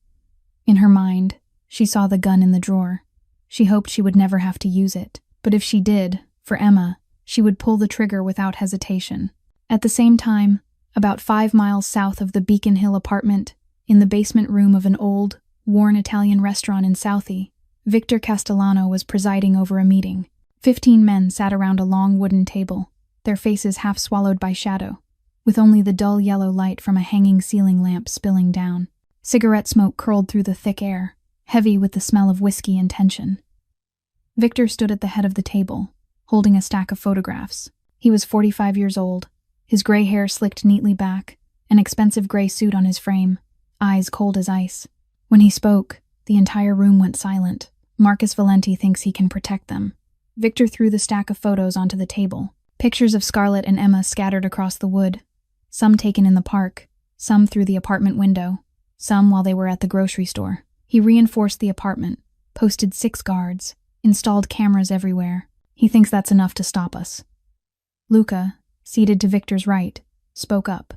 In her mind, she saw the gun in the drawer. She hoped she would never have to use it. But if she did, for Emma, she would pull the trigger without hesitation. At the same time, about 5 miles south of the Beacon Hill apartment, in the basement room of an old, worn Italian restaurant in Southie, Victor Castellano was presiding over a meeting. 15 men sat around a long wooden table, their faces half swallowed by shadow, with only the dull yellow light from a hanging ceiling lamp spilling down. Cigarette smoke curled through the thick air, heavy with the smell of whiskey and tension. Victor stood at the head of the table, holding a stack of photographs. He was 45 years old, his gray hair slicked neatly back, an expensive gray suit on his frame, eyes cold as ice. When he spoke, the entire room went silent. Marcus Valenti thinks he can protect them. Victor threw the stack of photos onto the table. Pictures of Scarlett and Emma scattered across the wood. Some taken in the park, some through the apartment window, some while they were at the grocery store. He reinforced the apartment, posted 6 guards, installed cameras everywhere. He thinks that's enough to stop us. Luca, seated to Victor's right, spoke up.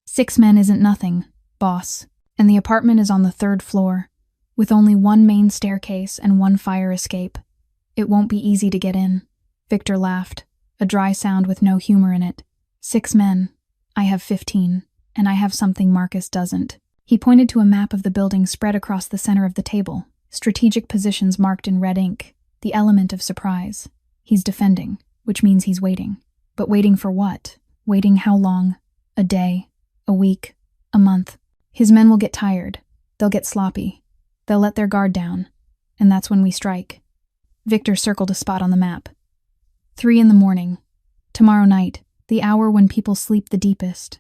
6 men isn't nothing, boss, and the apartment is on the 3rd floor, with only 1 main staircase and 1 fire escape. It won't be easy to get in. Victor laughed, a dry sound with no humor in it. 6 men. I have 15, and I have something Marcus doesn't. He pointed to a map of the building spread across the center of the table, strategic positions marked in red ink, the element of surprise. He's defending, which means he's waiting. But waiting for what? Waiting how long? A day? A week? A month? His men will get tired. They'll get sloppy. They'll let their guard down. And that's when we strike. Victor circled a spot on the map. 3 in the morning. Tomorrow night, the hour when people sleep the deepest.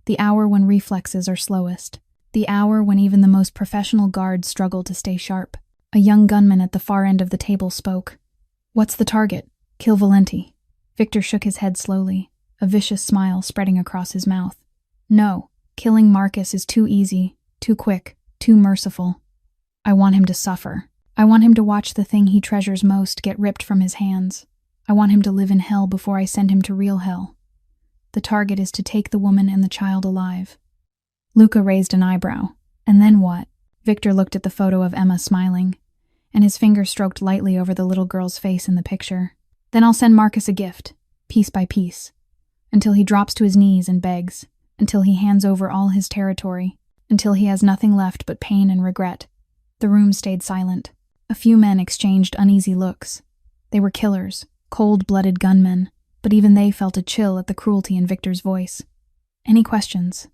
The hour when reflexes are slowest. The hour when even the most professional guards struggle to stay sharp. A young gunman at the far end of the table spoke. What's the target? Kill Valenti. Victor shook his head slowly, a vicious smile spreading across his mouth. No, killing Marcus is too easy, too quick, too merciful. I want him to suffer. I want him to watch the thing he treasures most get ripped from his hands. I want him to live in hell before I send him to real hell. The target is to take the woman and the child alive. Luca raised an eyebrow. And then what? Victor looked at the photo of Emma smiling, and his finger stroked lightly over the little girl's face in the picture. Then I'll send Marcus a gift, piece by piece, until he drops to his knees and begs, until he hands over all his territory, until he has nothing left but pain and regret. The room stayed silent. A few men exchanged uneasy looks. They were killers, cold-blooded gunmen, but even they felt a chill at the cruelty in Victor's voice. Any questions?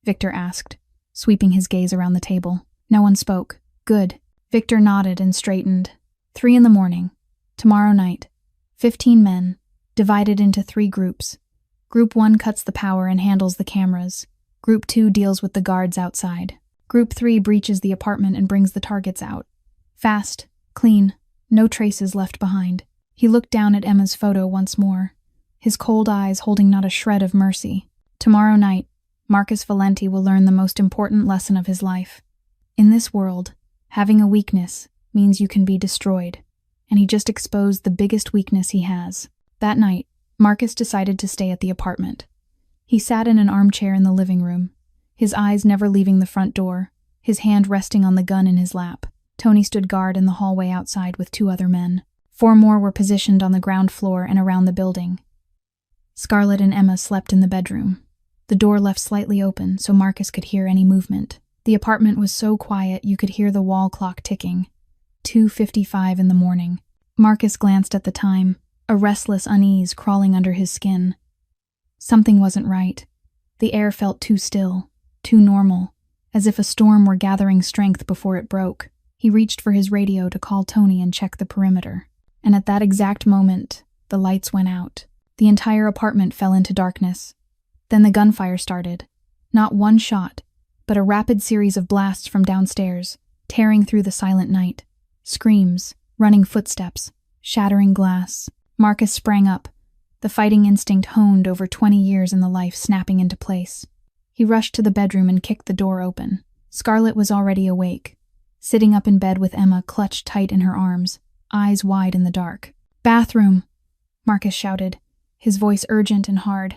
Victor asked, sweeping his gaze around the table. No one spoke. Good. Victor nodded and straightened. 3 in the morning. Tomorrow night. 15 men, divided into 3 groups. Group 1 cuts the power and handles the cameras. Group 2 deals with the guards outside. Group 3 breaches the apartment and brings the targets out. Fast, clean, no traces left behind. He looked down at Emma's photo once more, his cold eyes holding not a shred of mercy. Tomorrow night, Marcus Valenti will learn the most important lesson of his life. In this world, having a weakness means you can be destroyed, and he just exposed the biggest weakness he has. That night, Marcus decided to stay at the apartment. He sat in an armchair in the living room, his eyes never leaving the front door, his hand resting on the gun in his lap. Tony stood guard in the hallway outside with 2 other men. 4 more were positioned on the ground floor and around the building. Scarlett and Emma slept in the bedroom. The door left slightly open so Marcus could hear any movement. The apartment was so quiet you could hear the wall clock ticking. 2:55 in the morning. Marcus glanced at the time, a restless unease crawling under his skin. Something wasn't right. The air felt too still, too normal, as if a storm were gathering strength before it broke. He reached for his radio to call Tony and check the perimeter. And at that exact moment, the lights went out. The entire apartment fell into darkness. Then the gunfire started. Not one shot, but a rapid series of blasts from downstairs, tearing through the silent night. Screams, running footsteps, shattering glass. Marcus sprang up, the fighting instinct honed over 20 years in the life snapping into place. He rushed to the bedroom and kicked the door open. Scarlett was already awake, sitting up in bed with Emma clutched tight in her arms, eyes wide in the dark. "Bathroom!" Marcus shouted, his voice urgent and hard.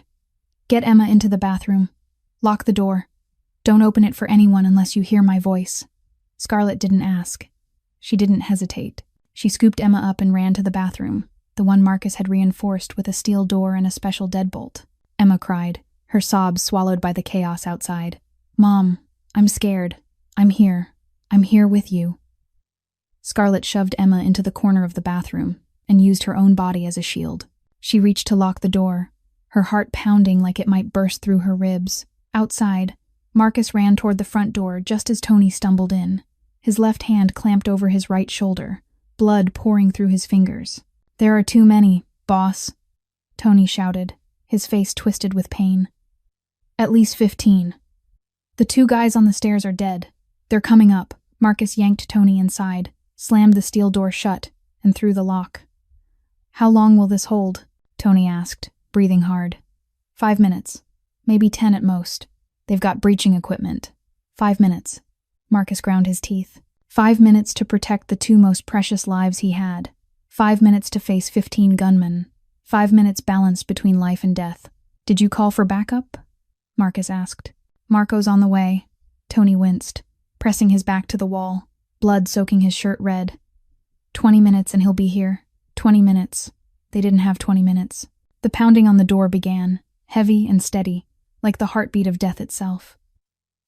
"Get Emma into the bathroom. Lock the door. Don't open it for anyone unless you hear my voice." Scarlett didn't ask. She didn't hesitate. She scooped Emma up and ran to the bathroom, the one Marcus had reinforced with a steel door and a special deadbolt. Emma cried, her sobs swallowed by the chaos outside. "Mom, I'm scared. I'm here. I'm here with you." Scarlett shoved Emma into the corner of the bathroom and used her own body as a shield. She reached to lock the door, her heart pounding like it might burst through her ribs. Outside, Marcus ran toward the front door just as Tony stumbled in, his left hand clamped over his right shoulder, blood pouring through his fingers. "There are too many, boss," Tony shouted, his face twisted with pain. "At least 15. The two guys on the stairs are dead. They're coming up. Marcus yanked Tony inside, slammed the steel door shut, and threw the lock. How long will this hold? Tony asked, breathing hard. 5 minutes. Maybe 10 at most. They've got breaching equipment. 5 minutes. Marcus ground his teeth. 5 minutes to protect the two most precious lives he had. 5 minutes to face 15 gunmen. 5 minutes balanced between life and death. Did you call for backup? Marcus asked. Marco's on the way. Tony winced, pressing his back to the wall, blood soaking his shirt red. 20 minutes and he'll be here. 20 minutes. They didn't have 20 minutes. The pounding on the door began, heavy and steady, like the heartbeat of death itself.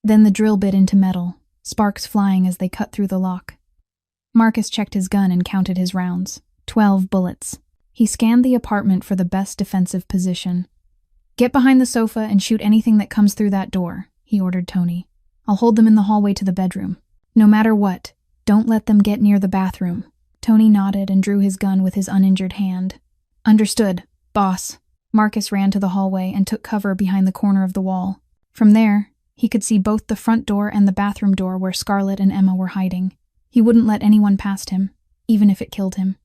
Then the drill bit into metal, sparks flying as they cut through the lock. Marcus checked his gun and counted his rounds. 12 bullets. He scanned the apartment for the best defensive position. Get behind the sofa and shoot anything that comes through that door, he ordered Tony. I'll hold them in the hallway to the bedroom. No matter what, don't let them get near the bathroom. Tony nodded and drew his gun with his uninjured hand. Understood, boss. Marcus ran to the hallway and took cover behind the corner of the wall. From there, he could see both the front door and the bathroom door where Scarlett and Emma were hiding. He wouldn't let anyone past him, even if it killed him.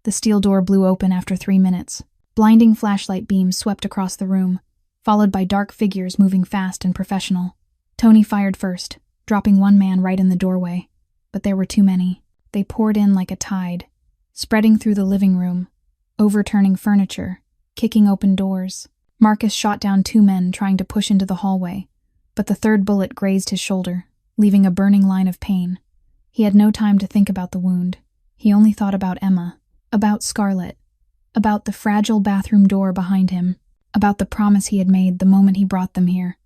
The steel door blew open after 3 minutes. Blinding flashlight beams swept across the room, followed by dark figures moving fast and professional. Tony fired first, dropping one man right in the doorway. But there were too many. They poured in like a tide, spreading through the living room, overturning furniture, kicking open doors. Marcus shot down 2 men trying to push into the hallway, but the third bullet grazed his shoulder, leaving a burning line of pain. He had no time to think about the wound. He only thought about Emma, about Scarlett, about the fragile bathroom door behind him, about the promise he had made the moment he brought them here.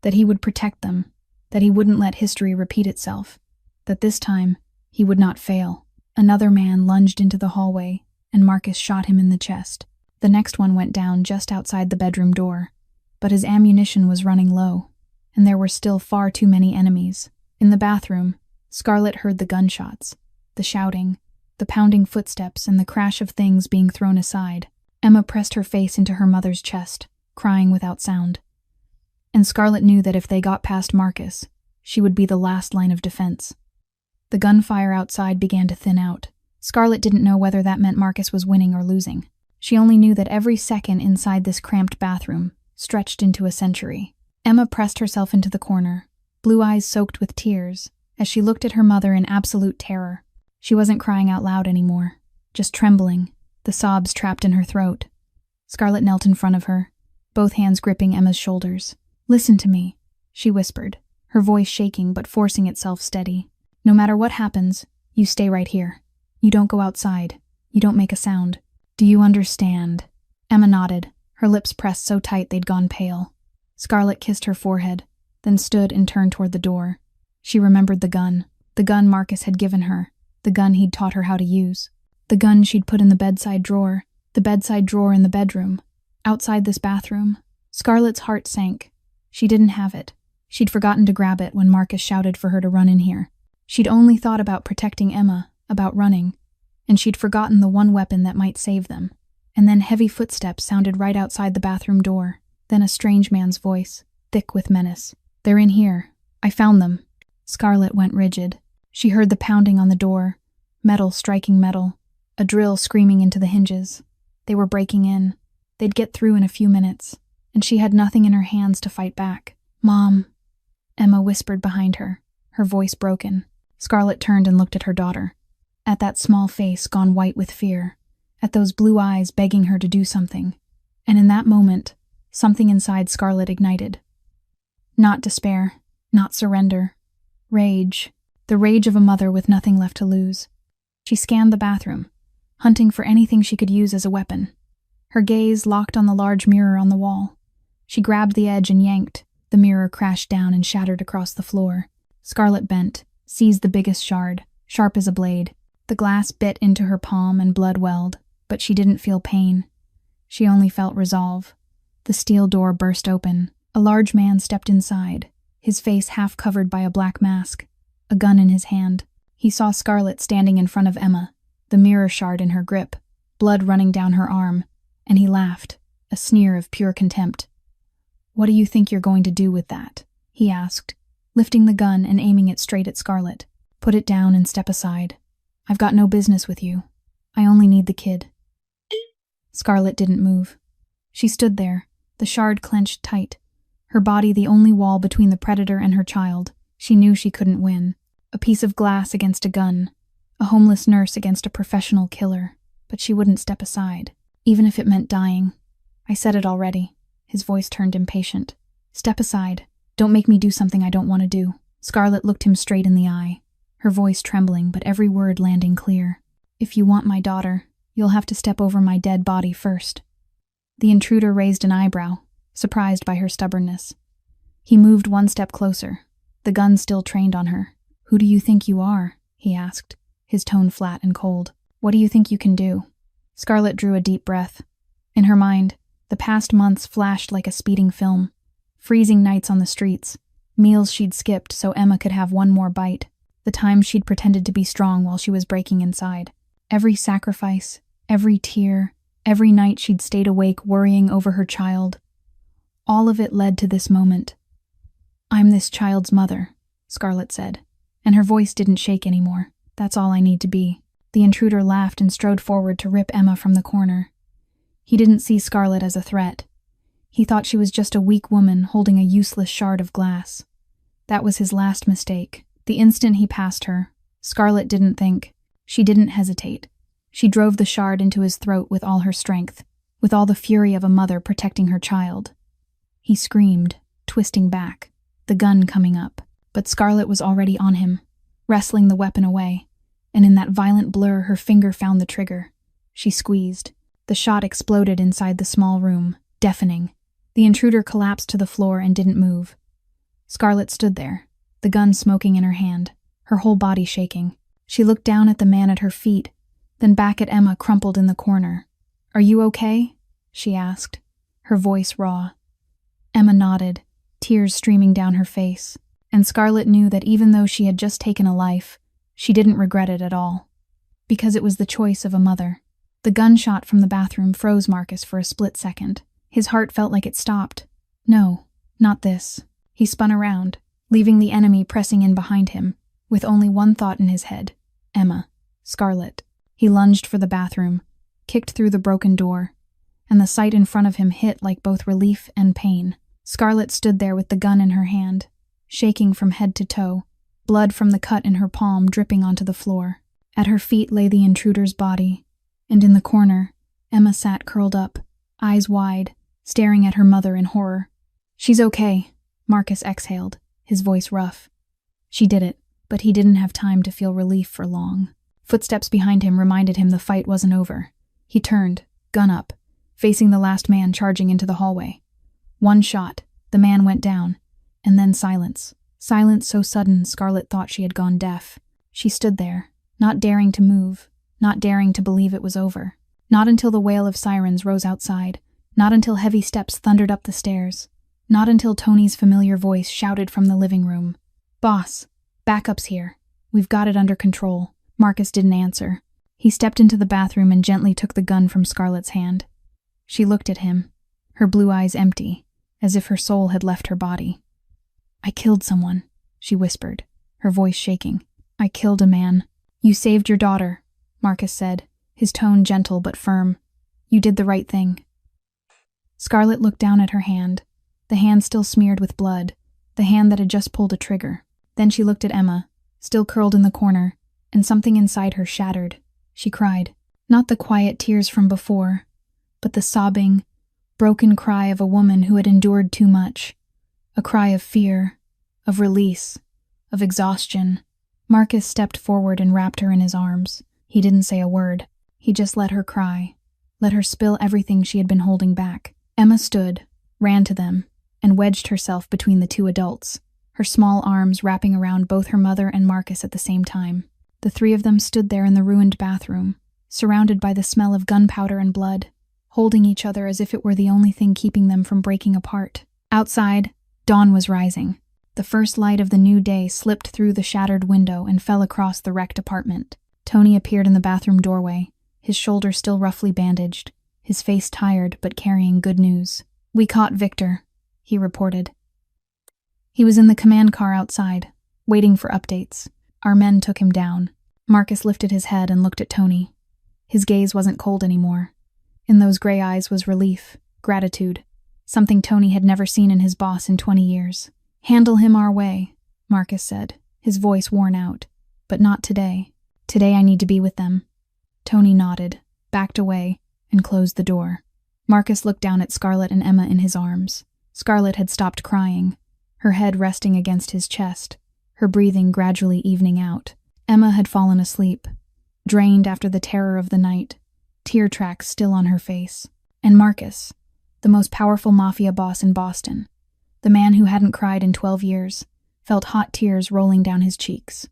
That he would protect them, that he wouldn't let history repeat itself, that this time he would not fail. Another man lunged into the hallway, and Marcus shot him in the chest. The next one went down just outside the bedroom door, but his ammunition was running low, and there were still far too many enemies. In the bathroom, Scarlett heard the gunshots, the shouting, the pounding footsteps, and the crash of things being thrown aside. Emma pressed her face into her mother's chest, crying without sound. And Scarlett knew that if they got past Marcus, she would be the last line of defense. The gunfire outside began to thin out. Scarlett didn't know whether that meant Marcus was winning or losing. She only knew that every second inside this cramped bathroom stretched into a century. Emma pressed herself into the corner, blue eyes soaked with tears, as she looked at her mother in absolute terror. She wasn't crying out loud anymore, just trembling, the sobs trapped in her throat. Scarlett knelt in front of her, both hands gripping Emma's shoulders. Listen to me, she whispered, her voice shaking but forcing itself steady. No matter what happens, you stay right here. You don't go outside. You don't make a sound. Do you understand? Emma nodded, her lips pressed so tight they'd gone pale. Scarlett kissed her forehead, then stood and turned toward the door. She remembered the gun Marcus had given her, the gun he'd taught her how to use, the gun she'd put in the bedside drawer in the bedroom, outside this bathroom. Scarlett's heart sank. She didn't have it. She'd forgotten to grab it when Marcus shouted for her to run in here. She'd only thought about protecting Emma, about running, and she'd forgotten the one weapon that might save them. And then heavy footsteps sounded right outside the bathroom door, then a strange man's voice, thick with menace. They're in here. I found them. Scarlett went rigid. She heard the pounding on the door, metal striking metal, a drill screaming into the hinges. They were breaking in. They'd get through in a few minutes, and she had nothing in her hands to fight back. Mom, Emma whispered behind her, her voice broken. Scarlett turned and looked at her daughter, at that small face gone white with fear, at those blue eyes begging her to do something. And in that moment, something inside Scarlett ignited. Not despair, not surrender. Rage. The rage of a mother with nothing left to lose. She scanned the bathroom, hunting for anything she could use as a weapon. Her gaze locked on the large mirror on the wall. She grabbed the edge and yanked. The mirror crashed down and shattered across the floor. Scarlett bent, seized the biggest shard, sharp as a blade. The glass bit into her palm and blood welled, but she didn't feel pain. She only felt resolve. The steel door burst open. A large man stepped inside, his face half covered by a black mask, a gun in his hand. He saw Scarlett standing in front of Emma, the mirror shard in her grip, blood running down her arm, and he laughed, a sneer of pure contempt. "What do you think you're going to do with that?" he asked, lifting the gun and aiming it straight at Scarlett. "Put it down and step aside. I've got no business with you. I only need the kid." Scarlett didn't move. She stood there, the shard clenched tight, her body the only wall between the predator and her child. She knew she couldn't win. A piece of glass against a gun, a homeless nurse against a professional killer, but she wouldn't step aside, even if it meant dying. "I said it already." His voice turned impatient. "Step aside. Don't make me do something I don't want to do." Scarlett looked him straight in the eye, her voice trembling but every word landing clear. "If you want my daughter, you'll have to step over my dead body first." The intruder raised an eyebrow, surprised by her stubbornness. He moved one step closer, the gun still trained on her. "Who do you think you are?" he asked, his tone flat and cold. "What do you think you can do?" Scarlett drew a deep breath. In her mind, the past months flashed like a speeding film. Freezing nights on the streets, meals she'd skipped so Emma could have one more bite, the times she'd pretended to be strong while she was breaking inside. Every sacrifice, every tear, every night she'd stayed awake worrying over her child. All of it led to this moment. "I'm this child's mother," Scarlett said, and her voice didn't shake anymore. "That's all I need to be." The intruder laughed and strode forward to rip Emma from the corner. He didn't see Scarlett as a threat. He thought she was just a weak woman holding a useless shard of glass. That was his last mistake. The instant he passed her, Scarlett didn't think. She didn't hesitate. She drove the shard into his throat with all her strength, with all the fury of a mother protecting her child. He screamed, twisting back, the gun coming up. But Scarlett was already on him, wrestling the weapon away, and in that violent blur her finger found the trigger. She squeezed. The shot exploded inside the small room, deafening. The intruder collapsed to the floor and didn't move. Scarlett stood there, the gun smoking in her hand, her whole body shaking. She looked down at the man at her feet, then back at Emma crumpled in the corner. "Are you okay?" she asked, her voice raw. Emma nodded, tears streaming down her face, and Scarlett knew that even though she had just taken a life, she didn't regret it at all. Because it was the choice of a mother. The gunshot from the bathroom froze Marcus for a split second. His heart felt like it stopped. No, not this. He spun around, leaving the enemy pressing in behind him, with only one thought in his head. Emma. Scarlett. He lunged for the bathroom, kicked through the broken door, and the sight in front of him hit like both relief and pain. Scarlett stood there with the gun in her hand, shaking from head to toe, blood from the cut in her palm dripping onto the floor. At her feet lay the intruder's body, and in the corner, Emma sat curled up, eyes wide, staring at her mother in horror. "She's okay," Marcus exhaled, his voice rough. She did it, but he didn't have time to feel relief for long. Footsteps behind him reminded him the fight wasn't over. He turned, gun up, facing the last man charging into the hallway. One shot, the man went down, and then silence. Silence so sudden Scarlett thought she had gone deaf. She stood there, not daring to move, not daring to believe it was over. Not until the wail of sirens rose outside, not until heavy steps thundered up the stairs, not until Tony's familiar voice shouted from the living room. "Boss, backup's here. We've got it under control." Marcus didn't answer. He stepped into the bathroom and gently took the gun from Scarlett's hand. She looked at him, her blue eyes empty, as if her soul had left her body. "I killed someone," she whispered, her voice shaking. "I killed a man." "You saved your daughter," Marcus said, his tone gentle but firm. "You did the right thing." Scarlett looked down at her hand, the hand still smeared with blood, the hand that had just pulled a trigger. Then she looked at Emma, still curled in the corner, and something inside her shattered. She cried. Not the quiet tears from before, but the sobbing, broken cry of a woman who had endured too much. A cry of fear, of release, of exhaustion. Marcus stepped forward and wrapped her in his arms. He didn't say a word. He just let her cry, let her spill everything she had been holding back. Emma stood, ran to them, and wedged herself between the two adults, her small arms wrapping around both her mother and Marcus at the same time. The three of them stood there in the ruined bathroom, surrounded by the smell of gunpowder and blood, holding each other as if it were the only thing keeping them from breaking apart. Outside, dawn was rising. The first light of the new day slipped through the shattered window and fell across the wrecked apartment. Tony appeared in the bathroom doorway, his shoulder still roughly bandaged, his face tired but carrying good news. "We caught Victor," he reported. He was in the command car outside, waiting for updates. Our men took him down. Marcus lifted his head and looked at Tony. His gaze wasn't cold anymore. In those gray eyes was relief, gratitude, something Tony had never seen in his boss in 20 years. "Handle him our way," Marcus said, his voice worn out. "But not today. Today I need to be with them." Tony nodded, backed away, and closed the door. Marcus looked down at Scarlett and Emma in his arms. Scarlett had stopped crying, her head resting against his chest, her breathing gradually evening out. Emma had fallen asleep, drained after the terror of the night, tear tracks still on her face. And Marcus, the most powerful mafia boss in Boston, the man who hadn't cried in 12 years, felt hot tears rolling down his cheeks.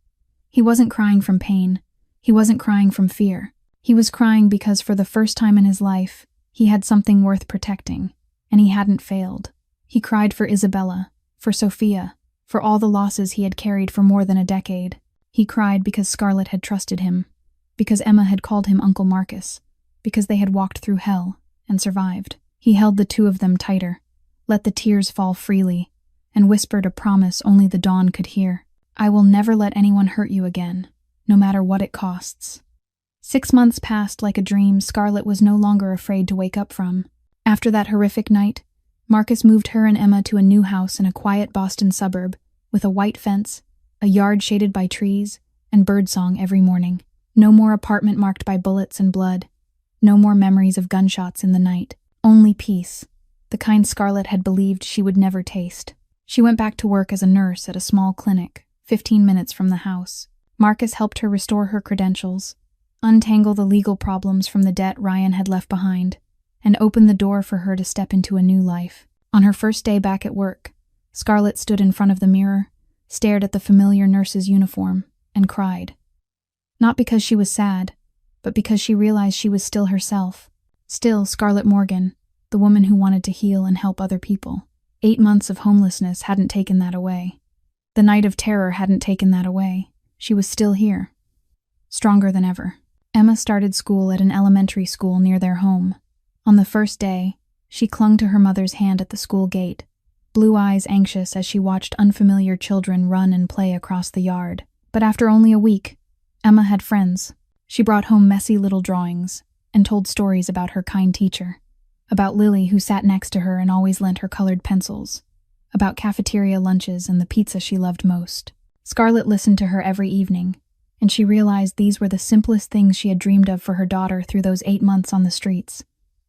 He wasn't crying from pain. He wasn't crying from fear. He was crying because for the first time in his life, he had something worth protecting, and he hadn't failed. He cried for Isabella, for Sophia, for all the losses he had carried for more than a decade. He cried because Scarlett had trusted him, because Emma had called him Uncle Marcus, because they had walked through hell and survived. He held the two of them tighter, let the tears fall freely, and whispered a promise only the dawn could hear. "I will never let anyone hurt you again, no matter what it costs." 6 months passed like a dream Scarlett was no longer afraid to wake up from. After that horrific night, Marcus moved her and Emma to a new house in a quiet Boston suburb, with a white fence, a yard shaded by trees, and birdsong every morning. No more apartment marked by bullets and blood. No more memories of gunshots in the night. Only peace, the kind Scarlett had believed she would never taste. She went back to work as a nurse at a small clinic, 15 minutes from the house. Marcus helped her restore her credentials, untangle the legal problems from the debt Ryan had left behind, and open the door for her to step into a new life. On her first day back at work, Scarlett stood in front of the mirror, stared at the familiar nurse's uniform, and cried. Not because she was sad, but because she realized she was still herself. Still Scarlett Morgan, the woman who wanted to heal and help other people. 8 months of homelessness hadn't taken that away. The night of terror hadn't taken that away. She was still here, stronger than ever. Emma started school at an elementary school near their home. On the first day, she clung to her mother's hand at the school gate, blue eyes anxious as she watched unfamiliar children run and play across the yard. But after only a week, Emma had friends. She brought home messy little drawings and told stories about her kind teacher, about Lily who sat next to her and always lent her colored pencils, about cafeteria lunches and the pizza she loved most. Scarlett listened to her every evening, and she realized these were the simplest things she had dreamed of for her daughter through those 8 months on the streets.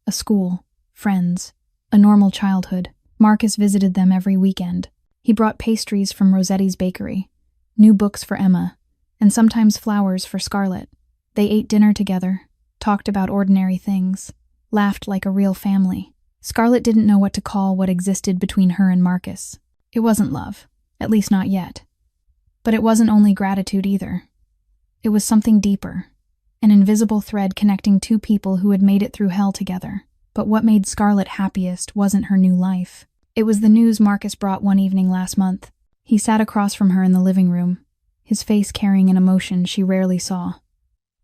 A school, friends, a normal childhood. Marcus visited them every weekend. He brought pastries from Rosetti's bakery, new books for Emma, and sometimes flowers for Scarlett. They ate dinner together, talked about ordinary things, laughed like a real family. Scarlett didn't know what to call what existed between her and Marcus. It wasn't love, at least not yet. But it wasn't only gratitude either. It was something deeper, an invisible thread connecting two people who had made it through hell together. But what made Scarlett happiest wasn't her new life. It was the news Marcus brought one evening last month. He sat across from her in the living room, his face carrying an emotion she rarely saw.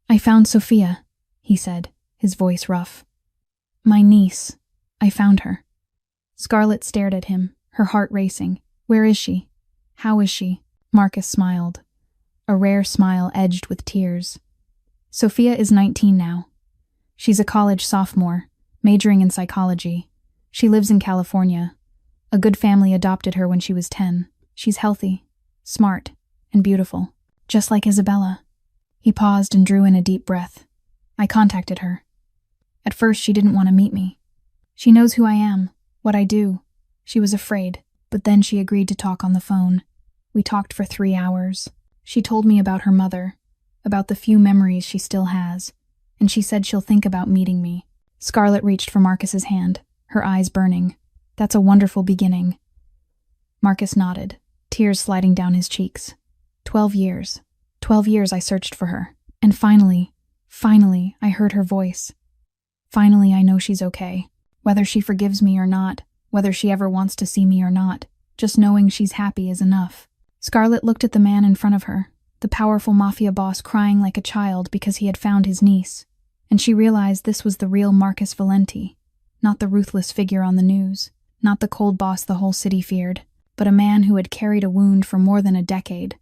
"I found Sophia," he said, his voice rough. "My niece. I found her." Scarlett stared at him, her heart racing. "Where is she? How is she?" Marcus smiled, a rare smile edged with tears. "Sophia is 19 now. She's a college sophomore, majoring in psychology. She lives in California. A good family adopted her when she was 10. She's healthy, smart, and beautiful, just like Isabella." He paused and drew in a deep breath. "I contacted her. At first, she didn't want to meet me. She knows who I am, what I do. She was afraid, but then she agreed to talk on the phone. We talked for 3 hours. She told me about her mother, about the few memories she still has, and she said she'll think about meeting me." Scarlett reached for Marcus's hand, her eyes burning. "That's a wonderful beginning." Marcus nodded, tears sliding down his cheeks. 12 years. 12 years I searched for her. And finally, I heard her voice. Finally, I know she's okay. Whether she forgives me or not, whether she ever wants to see me or not, just knowing she's happy is enough. Scarlett looked at the man in front of her, the powerful mafia boss crying like a child because he had found his niece, and she realized this was the real Marcus Valenti, not the ruthless figure on the news, not the cold boss the whole city feared. but a man who had carried a wound for more than a decade,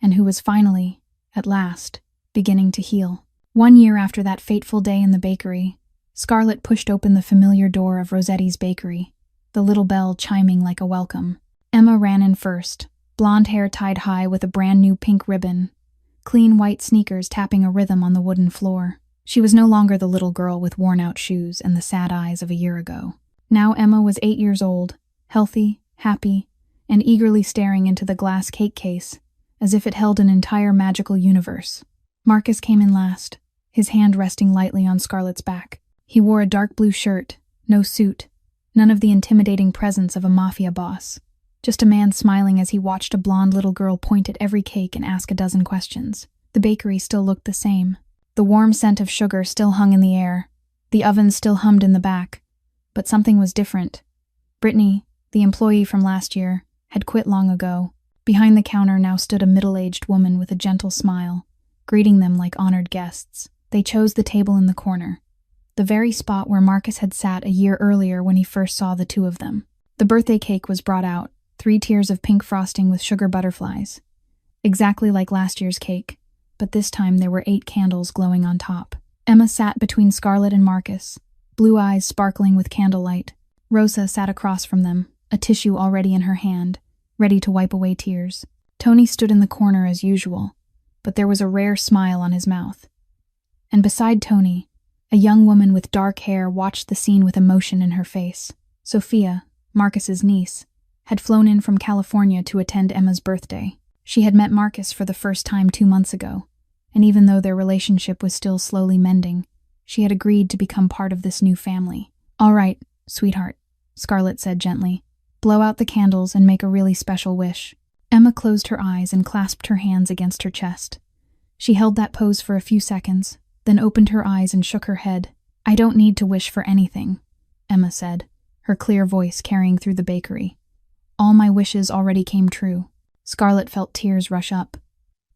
and who was finally, at last, beginning to heal. 1 year after that fateful day in the bakery, Scarlett pushed open the familiar door of Rosetti's bakery, the little bell chiming like a welcome. Emma ran in first, blonde hair tied high with a brand new pink ribbon, clean white sneakers tapping a rhythm on the wooden floor. She was no longer the little girl with worn-out shoes and the sad eyes of a year ago. Now Emma was 8 years old, healthy, happy, and eagerly staring into the glass cake case, as if it held an entire magical universe. Marcus came in last, his hand resting lightly on Scarlett's back. He wore a dark blue shirt, no suit, none of the intimidating presence of a mafia boss. Just a man smiling as he watched a blonde little girl point at every cake and ask a dozen questions. The bakery still looked the same. The warm scent of sugar still hung in the air. The oven still hummed in the back. But something was different. Brittany, the employee from last year, had quit long ago. Behind the counter now stood a middle-aged woman with a gentle smile, greeting them like honored guests. They chose the table in the corner, the very spot where Marcus had sat a year earlier when he first saw the two of them. The birthday cake was brought out, 3 tiers of pink frosting with sugar butterflies. Exactly like last year's cake, but this time there were 8 candles glowing on top. Emma sat between Scarlett and Marcus, blue eyes sparkling with candlelight. Rosa sat across from them, a tissue already in her hand, ready to wipe away tears. Tony stood in the corner as usual, but there was a rare smile on his mouth. And beside Tony, a young woman with dark hair watched the scene with emotion in her face. Sophia, Marcus's niece, had flown in from California to attend Emma's birthday. She had met Marcus for the first time 2 months ago, and even though their relationship was still slowly mending, she had agreed to become part of this new family. "All right, sweetheart," Scarlett said gently. "Blow out the candles and make a really special wish." Emma closed her eyes and clasped her hands against her chest. She held that pose for a few seconds, then opened her eyes and shook her head. "I don't need to wish for anything," Emma said, her clear voice carrying through the bakery. "All my wishes already came true." Scarlett felt tears rush up.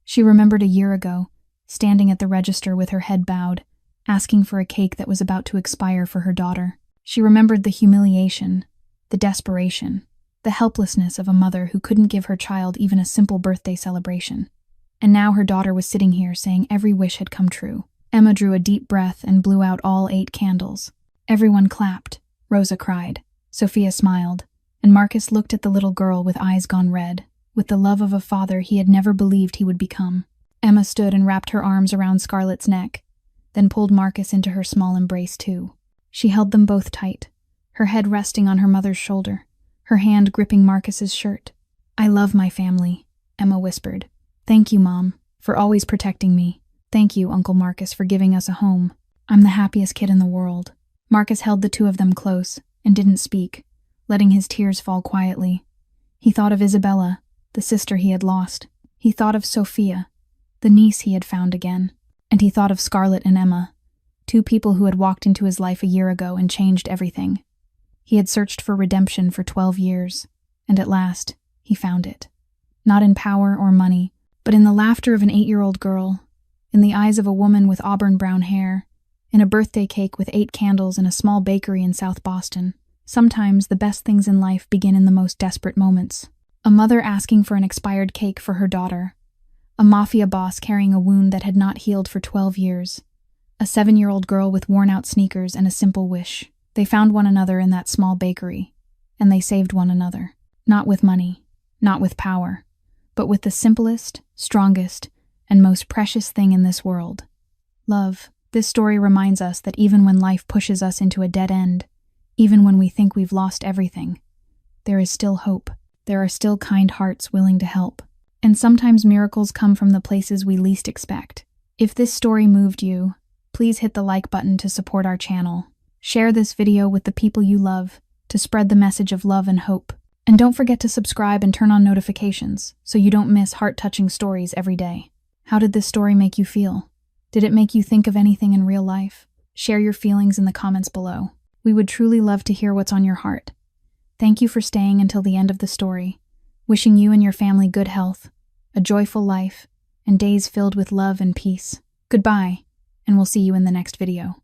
She remembered a year ago, standing at the register with her head bowed, asking for a cake that was about to expire for her daughter. She remembered the humiliation, the desperation, the helplessness of a mother who couldn't give her child even a simple birthday celebration. And now her daughter was sitting here saying every wish had come true. Emma drew a deep breath and blew out all 8 candles. Everyone clapped. Rosa cried. Sophia smiled. And Marcus looked at the little girl with eyes gone red, with the love of a father he had never believed he would become. Emma stood and wrapped her arms around Scarlett's neck, then pulled Marcus into her small embrace too. She held them both tight, her head resting on her mother's shoulder, her hand gripping Marcus's shirt. "I love my family," Emma whispered. "Thank you, Mom, for always protecting me. Thank you, Uncle Marcus, for giving us a home. I'm the happiest kid in the world." Marcus held the two of them close and didn't speak, letting his tears fall quietly. He thought of Isabella, the sister he had lost. He thought of Sophia, the niece he had found again. And he thought of Scarlett and Emma, 2 people who had walked into his life a year ago and changed everything. He had searched for redemption for 12 years, and at last, he found it. Not in power or money, but in the laughter of an 8-year-old girl, in the eyes of a woman with auburn brown hair, in a birthday cake with 8 candles in a small bakery in South Boston. Sometimes the best things in life begin in the most desperate moments. A mother asking for an expired cake for her daughter. A mafia boss carrying a wound that had not healed for 12 years. A 7-year-old girl with worn-out sneakers and a simple wish. They found one another in that small bakery, and they saved one another. Not with money, not with power, but with the simplest, strongest, and most precious thing in this world. Love. This story reminds us that even when life pushes us into a dead end, even when we think we've lost everything, there is still hope. There are still kind hearts willing to help. And sometimes miracles come from the places we least expect. If this story moved you, please hit the like button to support our channel. Share this video with the people you love to spread the message of love and hope. And don't forget to subscribe and turn on notifications so you don't miss heart-touching stories every day. How did this story make you feel? Did it make you think of anything in real life? Share your feelings in the comments below. We would truly love to hear what's on your heart. Thank you for staying until the end of the story. Wishing you and your family good health, a joyful life, and days filled with love and peace. Goodbye, and we'll see you in the next video.